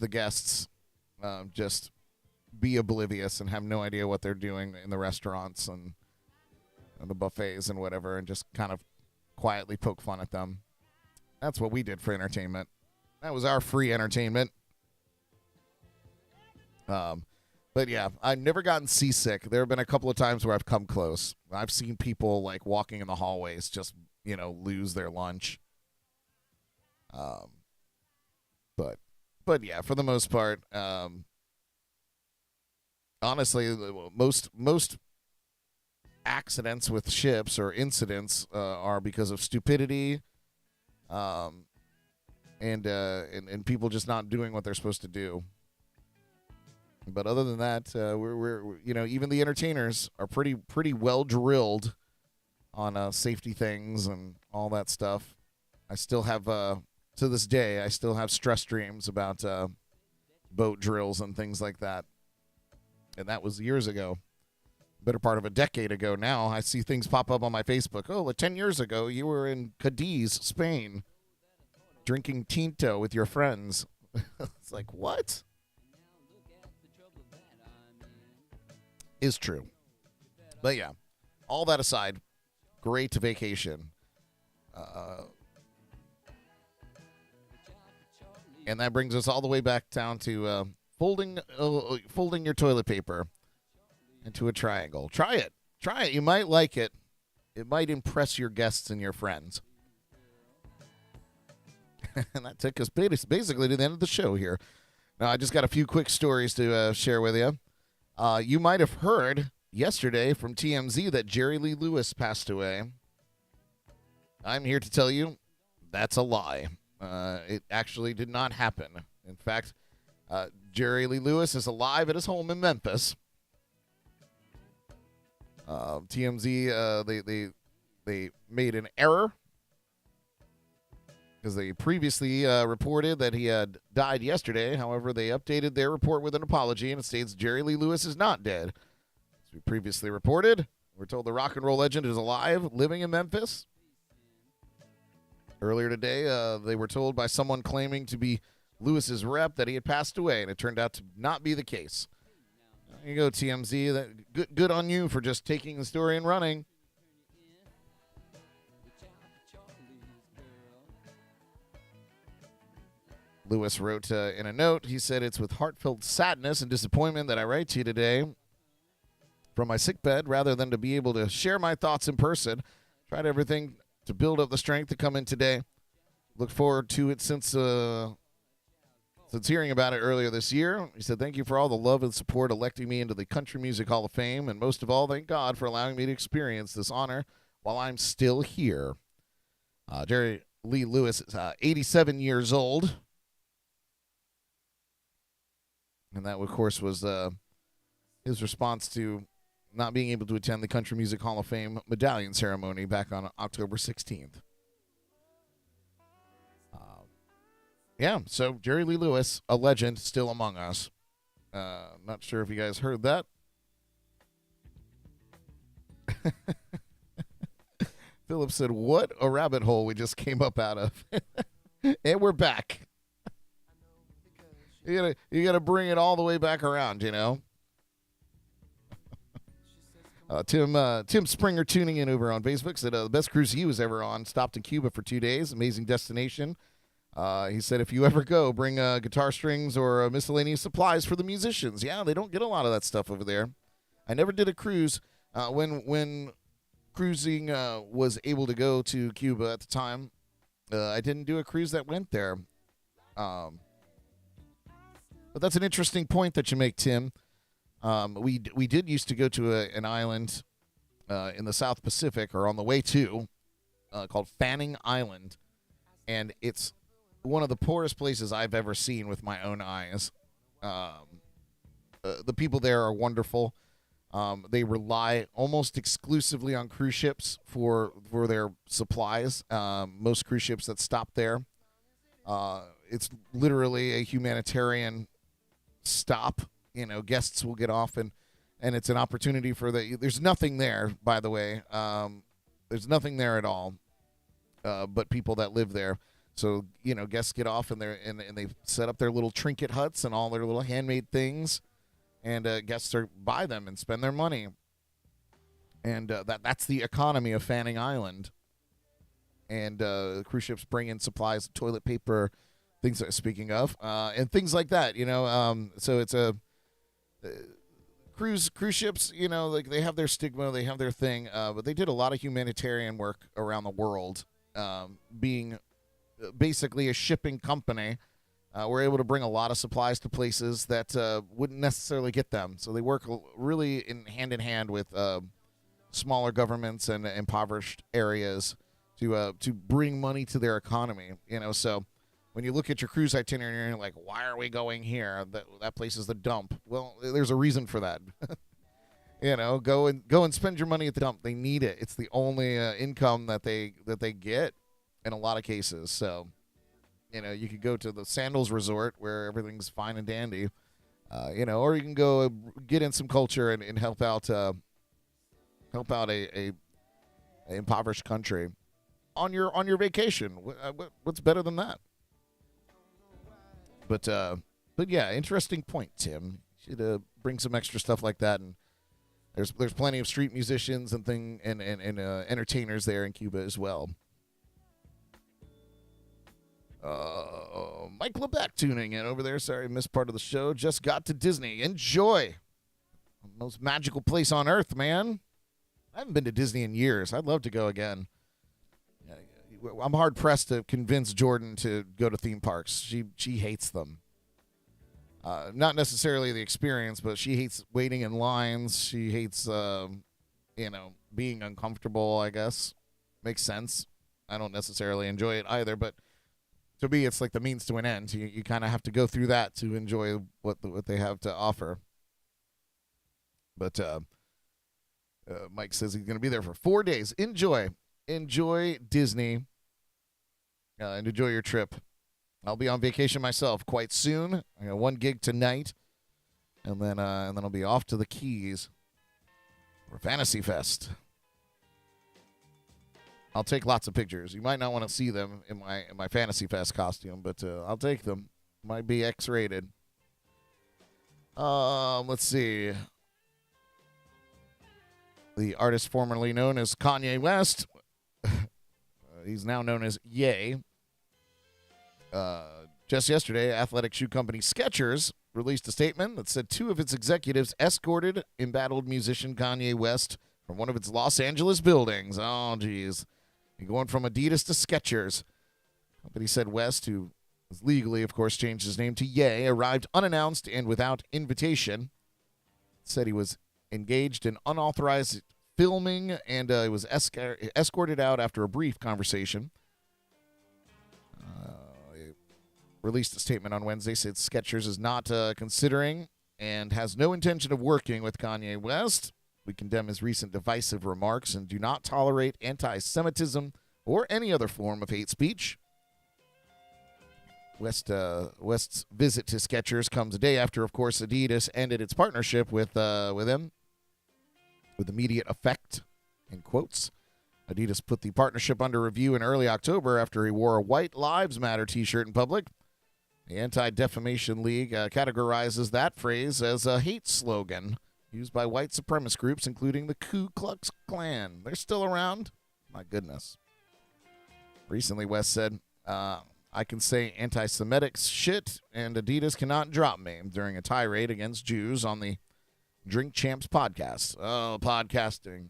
C: guests just be oblivious and have no idea what they're doing in the restaurants and the buffets and whatever, and just kind of quietly poke fun at them. That's what we did for entertainment. That was our free entertainment. But yeah, I've never gotten seasick. There have been a couple of times where I've come close. I've seen people, like, walking in the hallways just, lose their lunch. But yeah, for the most part, honestly, most accidents with ships or incidents are because of stupidity, and people just not doing what they're supposed to do. But other than that, we're even the entertainers are pretty well drilled on safety things and all that stuff. I still have to this day, I still have stress dreams about boat drills and things like that. And that was years ago, better part of a decade ago now. I see things pop up on my Facebook. Oh, 10 years ago, you were in Cadiz, Spain, drinking Tinto with your friends. It's like, what? Is true. But yeah, all that aside, great vacation. And that brings us all the way back down to folding your toilet paper into a triangle. Try it. You might like it. It might impress your guests and your friends. And that took us basically to the end of the show here. Now, I just got a few quick stories to share with you. You might have heard yesterday from TMZ that Jerry Lee Lewis passed away. I'm here to tell you that's a lie. It actually did not happen. In fact, Jerry Lee Lewis is alive at his home in Memphis. TMZ, they made an error. because they previously reported that he had died yesterday. However, they updated their report with an apology, and it states Jerry Lee Lewis is not dead. As we previously reported, we're told the rock and roll legend is alive, living in Memphis. Earlier today, they were told by someone claiming to be Lewis's rep that he had passed away, and it turned out to not be the case. There you go, TMZ. Good on you for just taking the story and running. Lewis wrote in a note, he said, "It's with heartfelt sadness and disappointment that I write to you today from my sickbed rather than to be able to share my thoughts in person. Tried everything to build up the strength to come in today. Look forward to it since hearing about it earlier this year." He said, "Thank you for all the love and support electing me into the Country Music Hall of Fame, and most of all, thank God for allowing me to experience this honor while I'm still here." Jerry Lee Lewis is 87 years old. And that, of course, was his response to not being able to attend the Country Music Hall of Fame medallion ceremony back on October 16th. Yeah, so Jerry Lee Lewis, a legend, still among us. Not sure if you guys heard that. Philip said, "What a rabbit hole we just came up out of." And we're back. You gotta bring it all the way back around, you know. Tim Springer tuning in over on Facebook said the best cruise he was ever on. Stopped in Cuba for 2 days. Amazing destination. He said if you ever go, bring guitar strings or miscellaneous supplies for the musicians. Yeah, they don't get a lot of that stuff over there. I never did a cruise when cruising was able to go to Cuba at the time. I didn't do a cruise that went there. But that's an interesting point that you make, Tim. We did used to go to an island in the South Pacific, or on the way to, called Fanning Island. And it's one of the poorest places I've ever seen with my own eyes. The people there are wonderful. They rely almost exclusively on cruise ships for their supplies. Most cruise ships that stop there. It's literally a humanitarian stop. You know, guests will get off, and it's an opportunity for there's nothing there, by the way. There's nothing there at all, but people that live there. So, you know, guests get off, and they set up their little trinket huts and all their little handmade things, and guests buy them and spend their money. And that's the economy of Fanning Island. And cruise ships bring in supplies, toilet paper, things. Speaking of, and things like that, you know. So it's a cruise ships. You know, like they have their stigma, they have their thing, but they did a lot of humanitarian work around the world, being basically a shipping company. We're able to bring a lot of supplies to places that wouldn't necessarily get them. So they work really hand in hand with smaller governments and impoverished areas to bring money to their economy. You know, so when you look at your cruise itinerary, you're like, why are we going here? That place is the dump. Well, there's a reason for that. You know, go and spend your money at the dump. They need it. It's the only income that they get in a lot of cases. So, you know, you could go to the Sandals Resort where everything's fine and dandy. You know, or you can go get in some culture and help out a impoverished country on your vacation. What's better than that? But yeah, interesting point, Tim. You should bring some extra stuff like that, and there's plenty of street musicians and entertainers there in Cuba as well. Mike Lebeck tuning in over there. Sorry, missed part of the show. Just got to Disney. Enjoy. Most magical place on earth, man. I haven't been to Disney in years. I'd love to go again. I'm hard pressed to convince Jordan to go to theme parks. She hates them. Not necessarily the experience, but she hates waiting in lines. She hates, being uncomfortable, I guess. Makes sense. I don't necessarily enjoy it either, but to me, it's like the means to an end. You kind of have to go through that to enjoy what they have to offer. But Mike says he's going to be there for 4 days. Enjoy Disney. and enjoy your trip. I'll be on vacation myself quite soon. I got one gig tonight, and then I'll be off to the Keys for Fantasy Fest. I'll take lots of pictures. You might not want to see them in my Fantasy Fest costume, but I'll take them. Might be X-rated. Let's see. The artist formerly known as Kanye West, he's now known as Ye. Just yesterday, athletic shoe company Skechers released a statement that said 2 of its executives escorted embattled musician Kanye West from one of its Los Angeles buildings. Oh, geez. You're going from Adidas to Skechers. The company said West, who has legally, of course, changed his name to Ye, arrived unannounced and without invitation. Said he was engaged in unauthorized filming and he was escorted out after a brief conversation. Released a statement on Wednesday, said Skechers is not considering and has no intention of working with Kanye West. We condemn his recent divisive remarks and do not tolerate anti-Semitism or any other form of hate speech. West's visit to Skechers comes a day after, of course, Adidas ended its partnership with him with immediate effect, in quotes. Adidas put the partnership under review in early October after he wore a White Lives Matter t-shirt in public. The Anti-Defamation League categorizes that phrase as a hate slogan used by white supremacist groups, including the Ku Klux Klan. They're still around? My goodness. Recently, West said, I can say anti-Semitic shit, and Adidas cannot drop me during a tirade against Jews on the Drink Champs podcast. Oh, podcasting.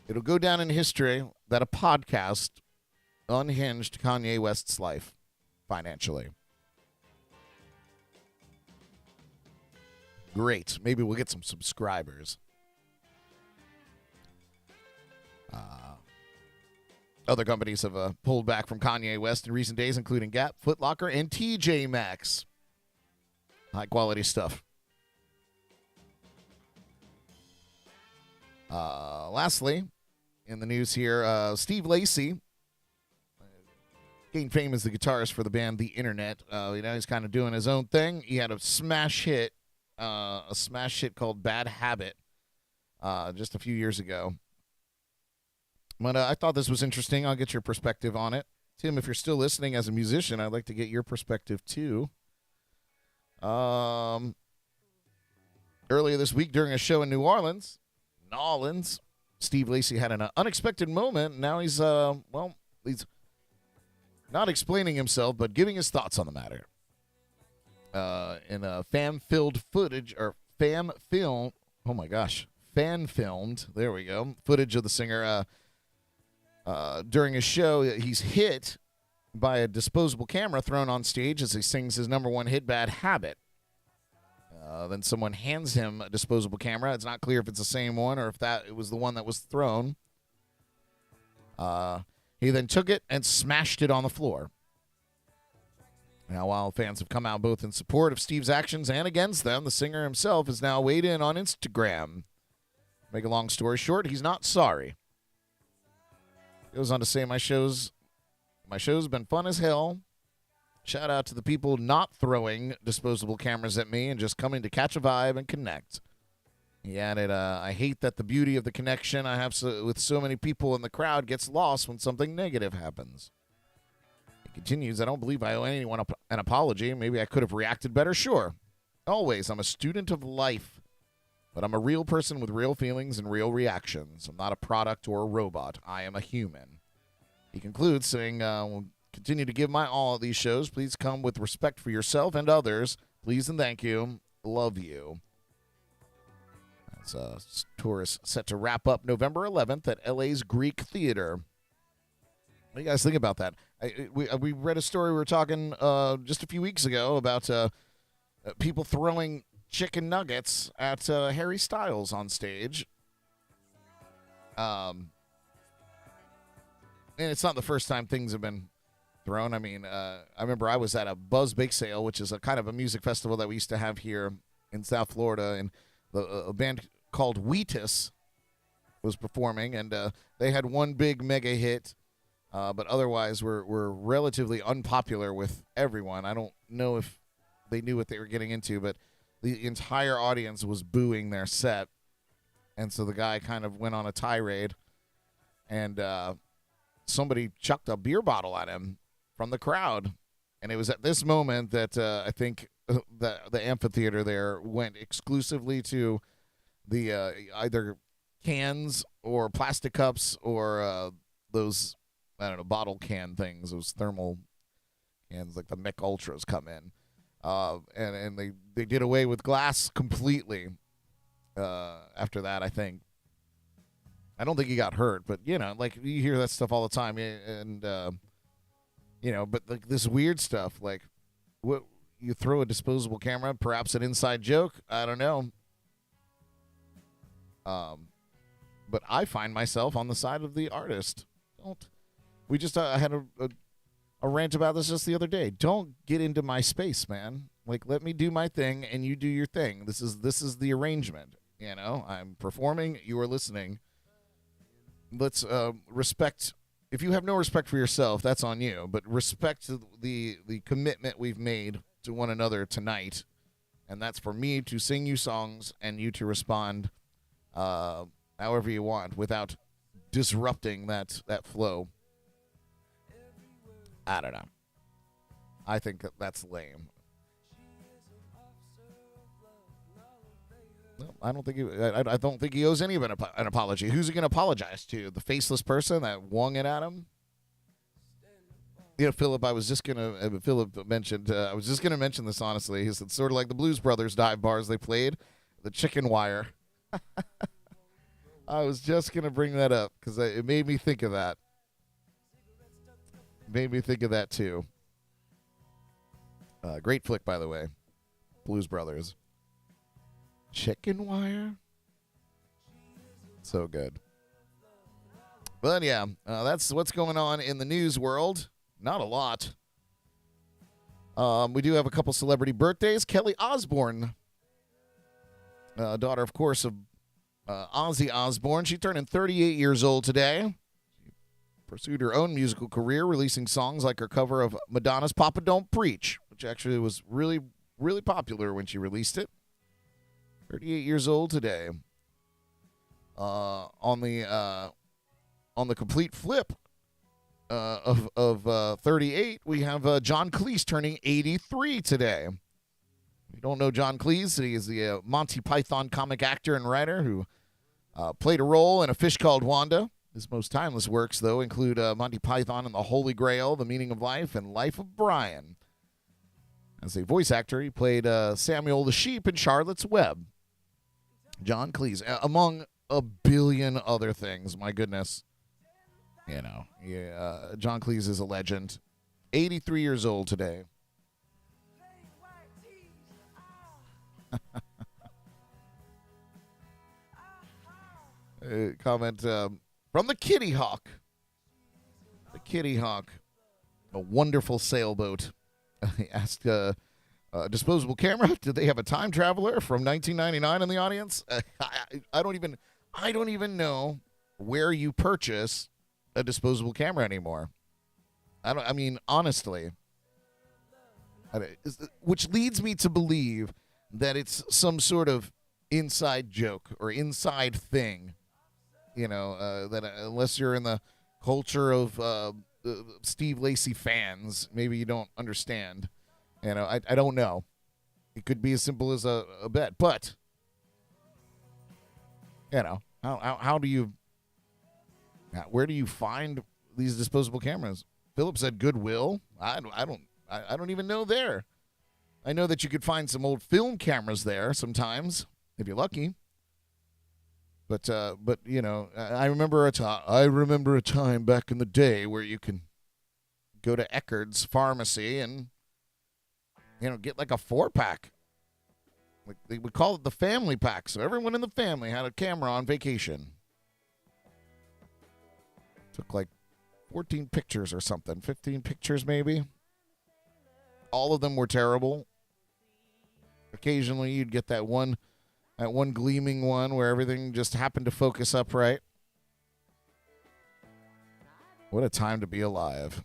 C: It'll go down in history that a podcast unhinged Kanye West's life financially. Great. Maybe we'll get some subscribers. Other companies have pulled back from Kanye West in recent days, including Gap, Foot Locker, and TJ Maxx. High-quality stuff. Lastly, in the news here, Steve Lacy gained fame as the guitarist for the band The Internet. He's kind of doing his own thing. He had a smash hit called Bad Habit just a few years ago. But I thought this was interesting. I'll get your perspective on it. Tim, if you're still listening as a musician, I'd like to get your perspective too. Earlier this week during a show in New Orleans, Steve Lacy had an unexpected moment. Now he's not explaining himself, but giving his thoughts on the matter. In a fan-filmed, there we go, footage of the singer during his show. He's hit by a disposable camera thrown on stage as he sings his number one hit, Bad Habit. Then someone hands him a disposable camera. It's not clear if it's the same one or if it was the one that was thrown. He then took it and smashed it on the floor. Now, while fans have come out both in support of Steve's actions and against them, the singer himself has now weighed in on Instagram. Make a long story short, he's not sorry. He goes on to say, my show's been fun as hell. Shout out to the people not throwing disposable cameras at me and just coming to catch a vibe and connect. He added, I hate that the beauty of the connection I have with so many people in the crowd gets lost when something negative happens. He continues, I don't believe I owe anyone an apology. Maybe I could have reacted better. Sure. Always, I'm a student of life. But I'm a real person with real feelings and real reactions. I'm not a product or a robot. I am a human. He concludes saying, we'll continue to give my all at these shows. Please come with respect for yourself and others. Please and thank you. Love you. That's a tour is set to wrap up November 11th at LA's Greek Theater. What do you guys think about that? We read a story we were talking just a few weeks ago about people throwing chicken nuggets at Harry Styles on stage. And it's not the first time things have been thrown. I mean, I remember I was at a Buzz Bake Sale, which is a kind of a music festival that we used to have here in South Florida, and a band called Wheatus was performing, and they had one big mega hit But otherwise, we're relatively unpopular with everyone. I don't know if they knew what they were getting into, but the entire audience was booing their set. And so the guy kind of went on a tirade, and somebody chucked a beer bottle at him from the crowd. And it was at this moment that I think the amphitheater there went exclusively to the either cans or plastic cups or those, I don't know, bottle can things, those thermal cans like the Mick Ultras come in. And they did away with glass completely after that, I think. I don't think he got hurt, but, you know, like, you hear that stuff all the time. And, you know, but like this weird stuff, like, what, you throw a disposable camera, perhaps an inside joke, I don't know. But I find myself on the side of the artist. We just I had a rant about this just the other day. Don't get into my space, man. Like, let me do my thing and you do your thing. This is the arrangement. You know, I'm performing, you are listening. Let's respect. If you have no respect for yourself, that's on you. But respect the commitment we've made to one another tonight, and that's for me to sing you songs and you to respond however you want without disrupting that flow. I don't know. I think that's lame. No, I don't think he owes anyone an apology. Who's he going to apologize to? The faceless person that wung it at him? You know, Philip mentioned, I was just going to mention this, honestly. He said, sort of like the Blues Brothers dive bars they played, the chicken wire. I was just going to bring that up because it made me think of that. Made me think of that, too. Great flick, by the way. Blues Brothers. Chicken wire? So good. But, yeah, that's what's going on in the news world. Not a lot. We do have a couple celebrity birthdays. Kelly Osbourne, daughter, of course, of Ozzy Osbourne. She's turning 38 years old today. She pursued her own musical career, releasing songs like her cover of Madonna's Papa Don't Preach, which actually was really, really popular when she released it. 38 years old today. On the complete flip of 38, we have John Cleese turning 83 today. If you don't know John Cleese, he is the Monty Python comic actor and writer who played a role in A Fish Called Wanda. His most timeless works, though, include Monty Python and the Holy Grail, The Meaning of Life, and Life of Brian. As a voice actor, he played Samuel the Sheep in Charlotte's Web. John Cleese, among a billion other things. My goodness. You know, John Cleese is a legend. 83 years old today. Comment from the Kitty Hawk. The Kitty Hawk, a wonderful sailboat. He asked disposable camera, did they have a time traveler from 1999 in the audience? I don't even know where you purchase a disposable camera anymore. I mean, honestly. Which leads me to believe that it's some sort of inside joke or inside thing. You know, that unless you're in the culture of Steve Lacy fans, maybe you don't understand. You know, I don't know. It could be as simple as a bet. But, you know, how do you... Where do you find these disposable cameras? Philip said Goodwill. I don't even know there. I know that you could find some old film cameras there sometimes if you're lucky. But you know, I remember a time back in the day where you can go to Eckerd's Pharmacy and, you know, get like a 4-pack. Like they would call it the family pack. So everyone in the family had a camera on vacation. Took like 14 pictures or something, 15 pictures maybe. All of them were terrible. Occasionally you'd get that one gleaming one where everything just happened to focus up right. What a time to be alive.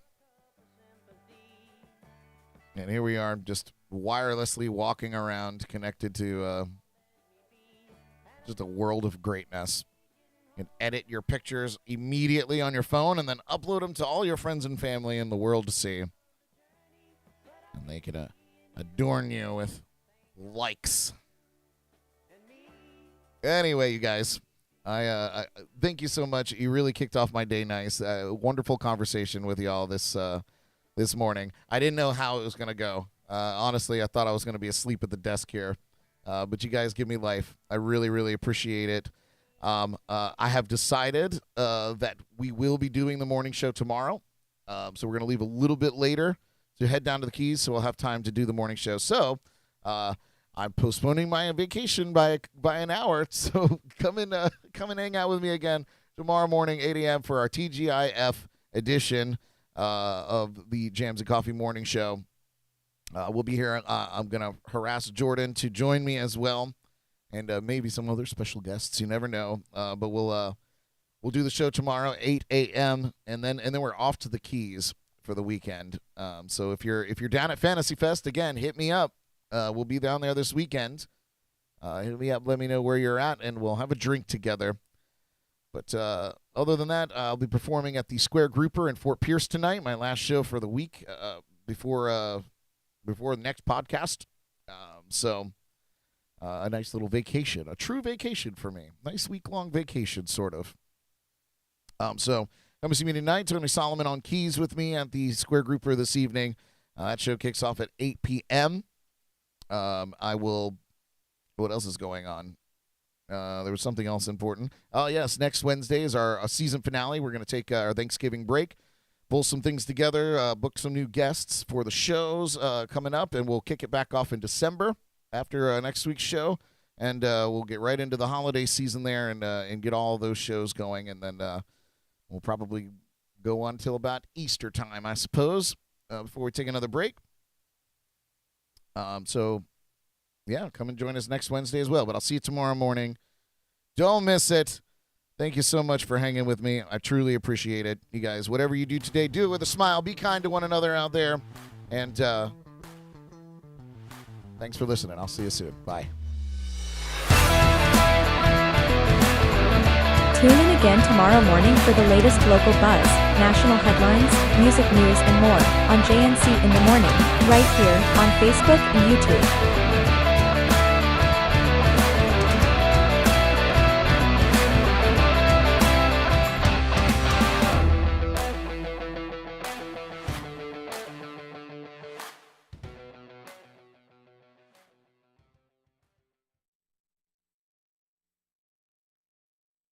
C: And here we are, just wirelessly walking around, connected to just a world of greatness. You can edit your pictures immediately on your phone and then upload them to all your friends and family in the world to see. And they can adorn you with likes. Anyway, you guys, I thank you so much. You really kicked off my day nice. Wonderful conversation with y'all this morning. I didn't know how it was going to go. Honestly, I thought I was going to be asleep at the desk here. But you guys give me life. I really, really appreciate it. I have decided that we will be doing the morning show tomorrow. So we're going to leave a little bit later to head down to the Keys, so we'll have time to do the morning show. So I'm postponing my vacation by an hour. So come and hang out with me again tomorrow morning, 8 a.m. for our TGIF edition of the Jams and Coffee Morning Show. We'll be here. I'm going to harass Jordan to join me as well, and maybe some other special guests. You never know. But we'll do the show tomorrow, 8 a.m., and then we're off to the Keys for the weekend. So if you're down at Fantasy Fest, again, hit me up. We'll be down there this weekend. Hit me up, let me know where you're at, and we'll have a drink together. But other than that, I'll be performing at the Square Grouper in Fort Pierce tonight, my last show for the week before the next podcast. So a nice little vacation, a true vacation for me. Nice week-long vacation, sort of. So come and see me tonight. Tony Solomon on keys with me at the Square Grouper this evening. That show kicks off at 8 p.m. What else is going on? There was something else important. Oh, yes, next Wednesday is our season finale. We're going to take our Thanksgiving break, pull some things together, book some new guests for the shows coming up, and we'll kick it back off in December after next week's show, and we'll get right into the holiday season there and get all those shows going, and then we'll probably go on till about Easter time, I suppose, before we take another break. So, yeah, come and join us next Wednesday as well, but I'll see you tomorrow morning. Don't miss it. Thank you so much for hanging with me. I truly appreciate it. You guys, whatever you do today, do it with a smile. Be kind to one another out there. And thanks for listening. I'll see you soon. Bye.
B: Tune in again tomorrow morning for the latest local buzz, national headlines, music news, and more on JNC in the Morning, right here on Facebook and YouTube.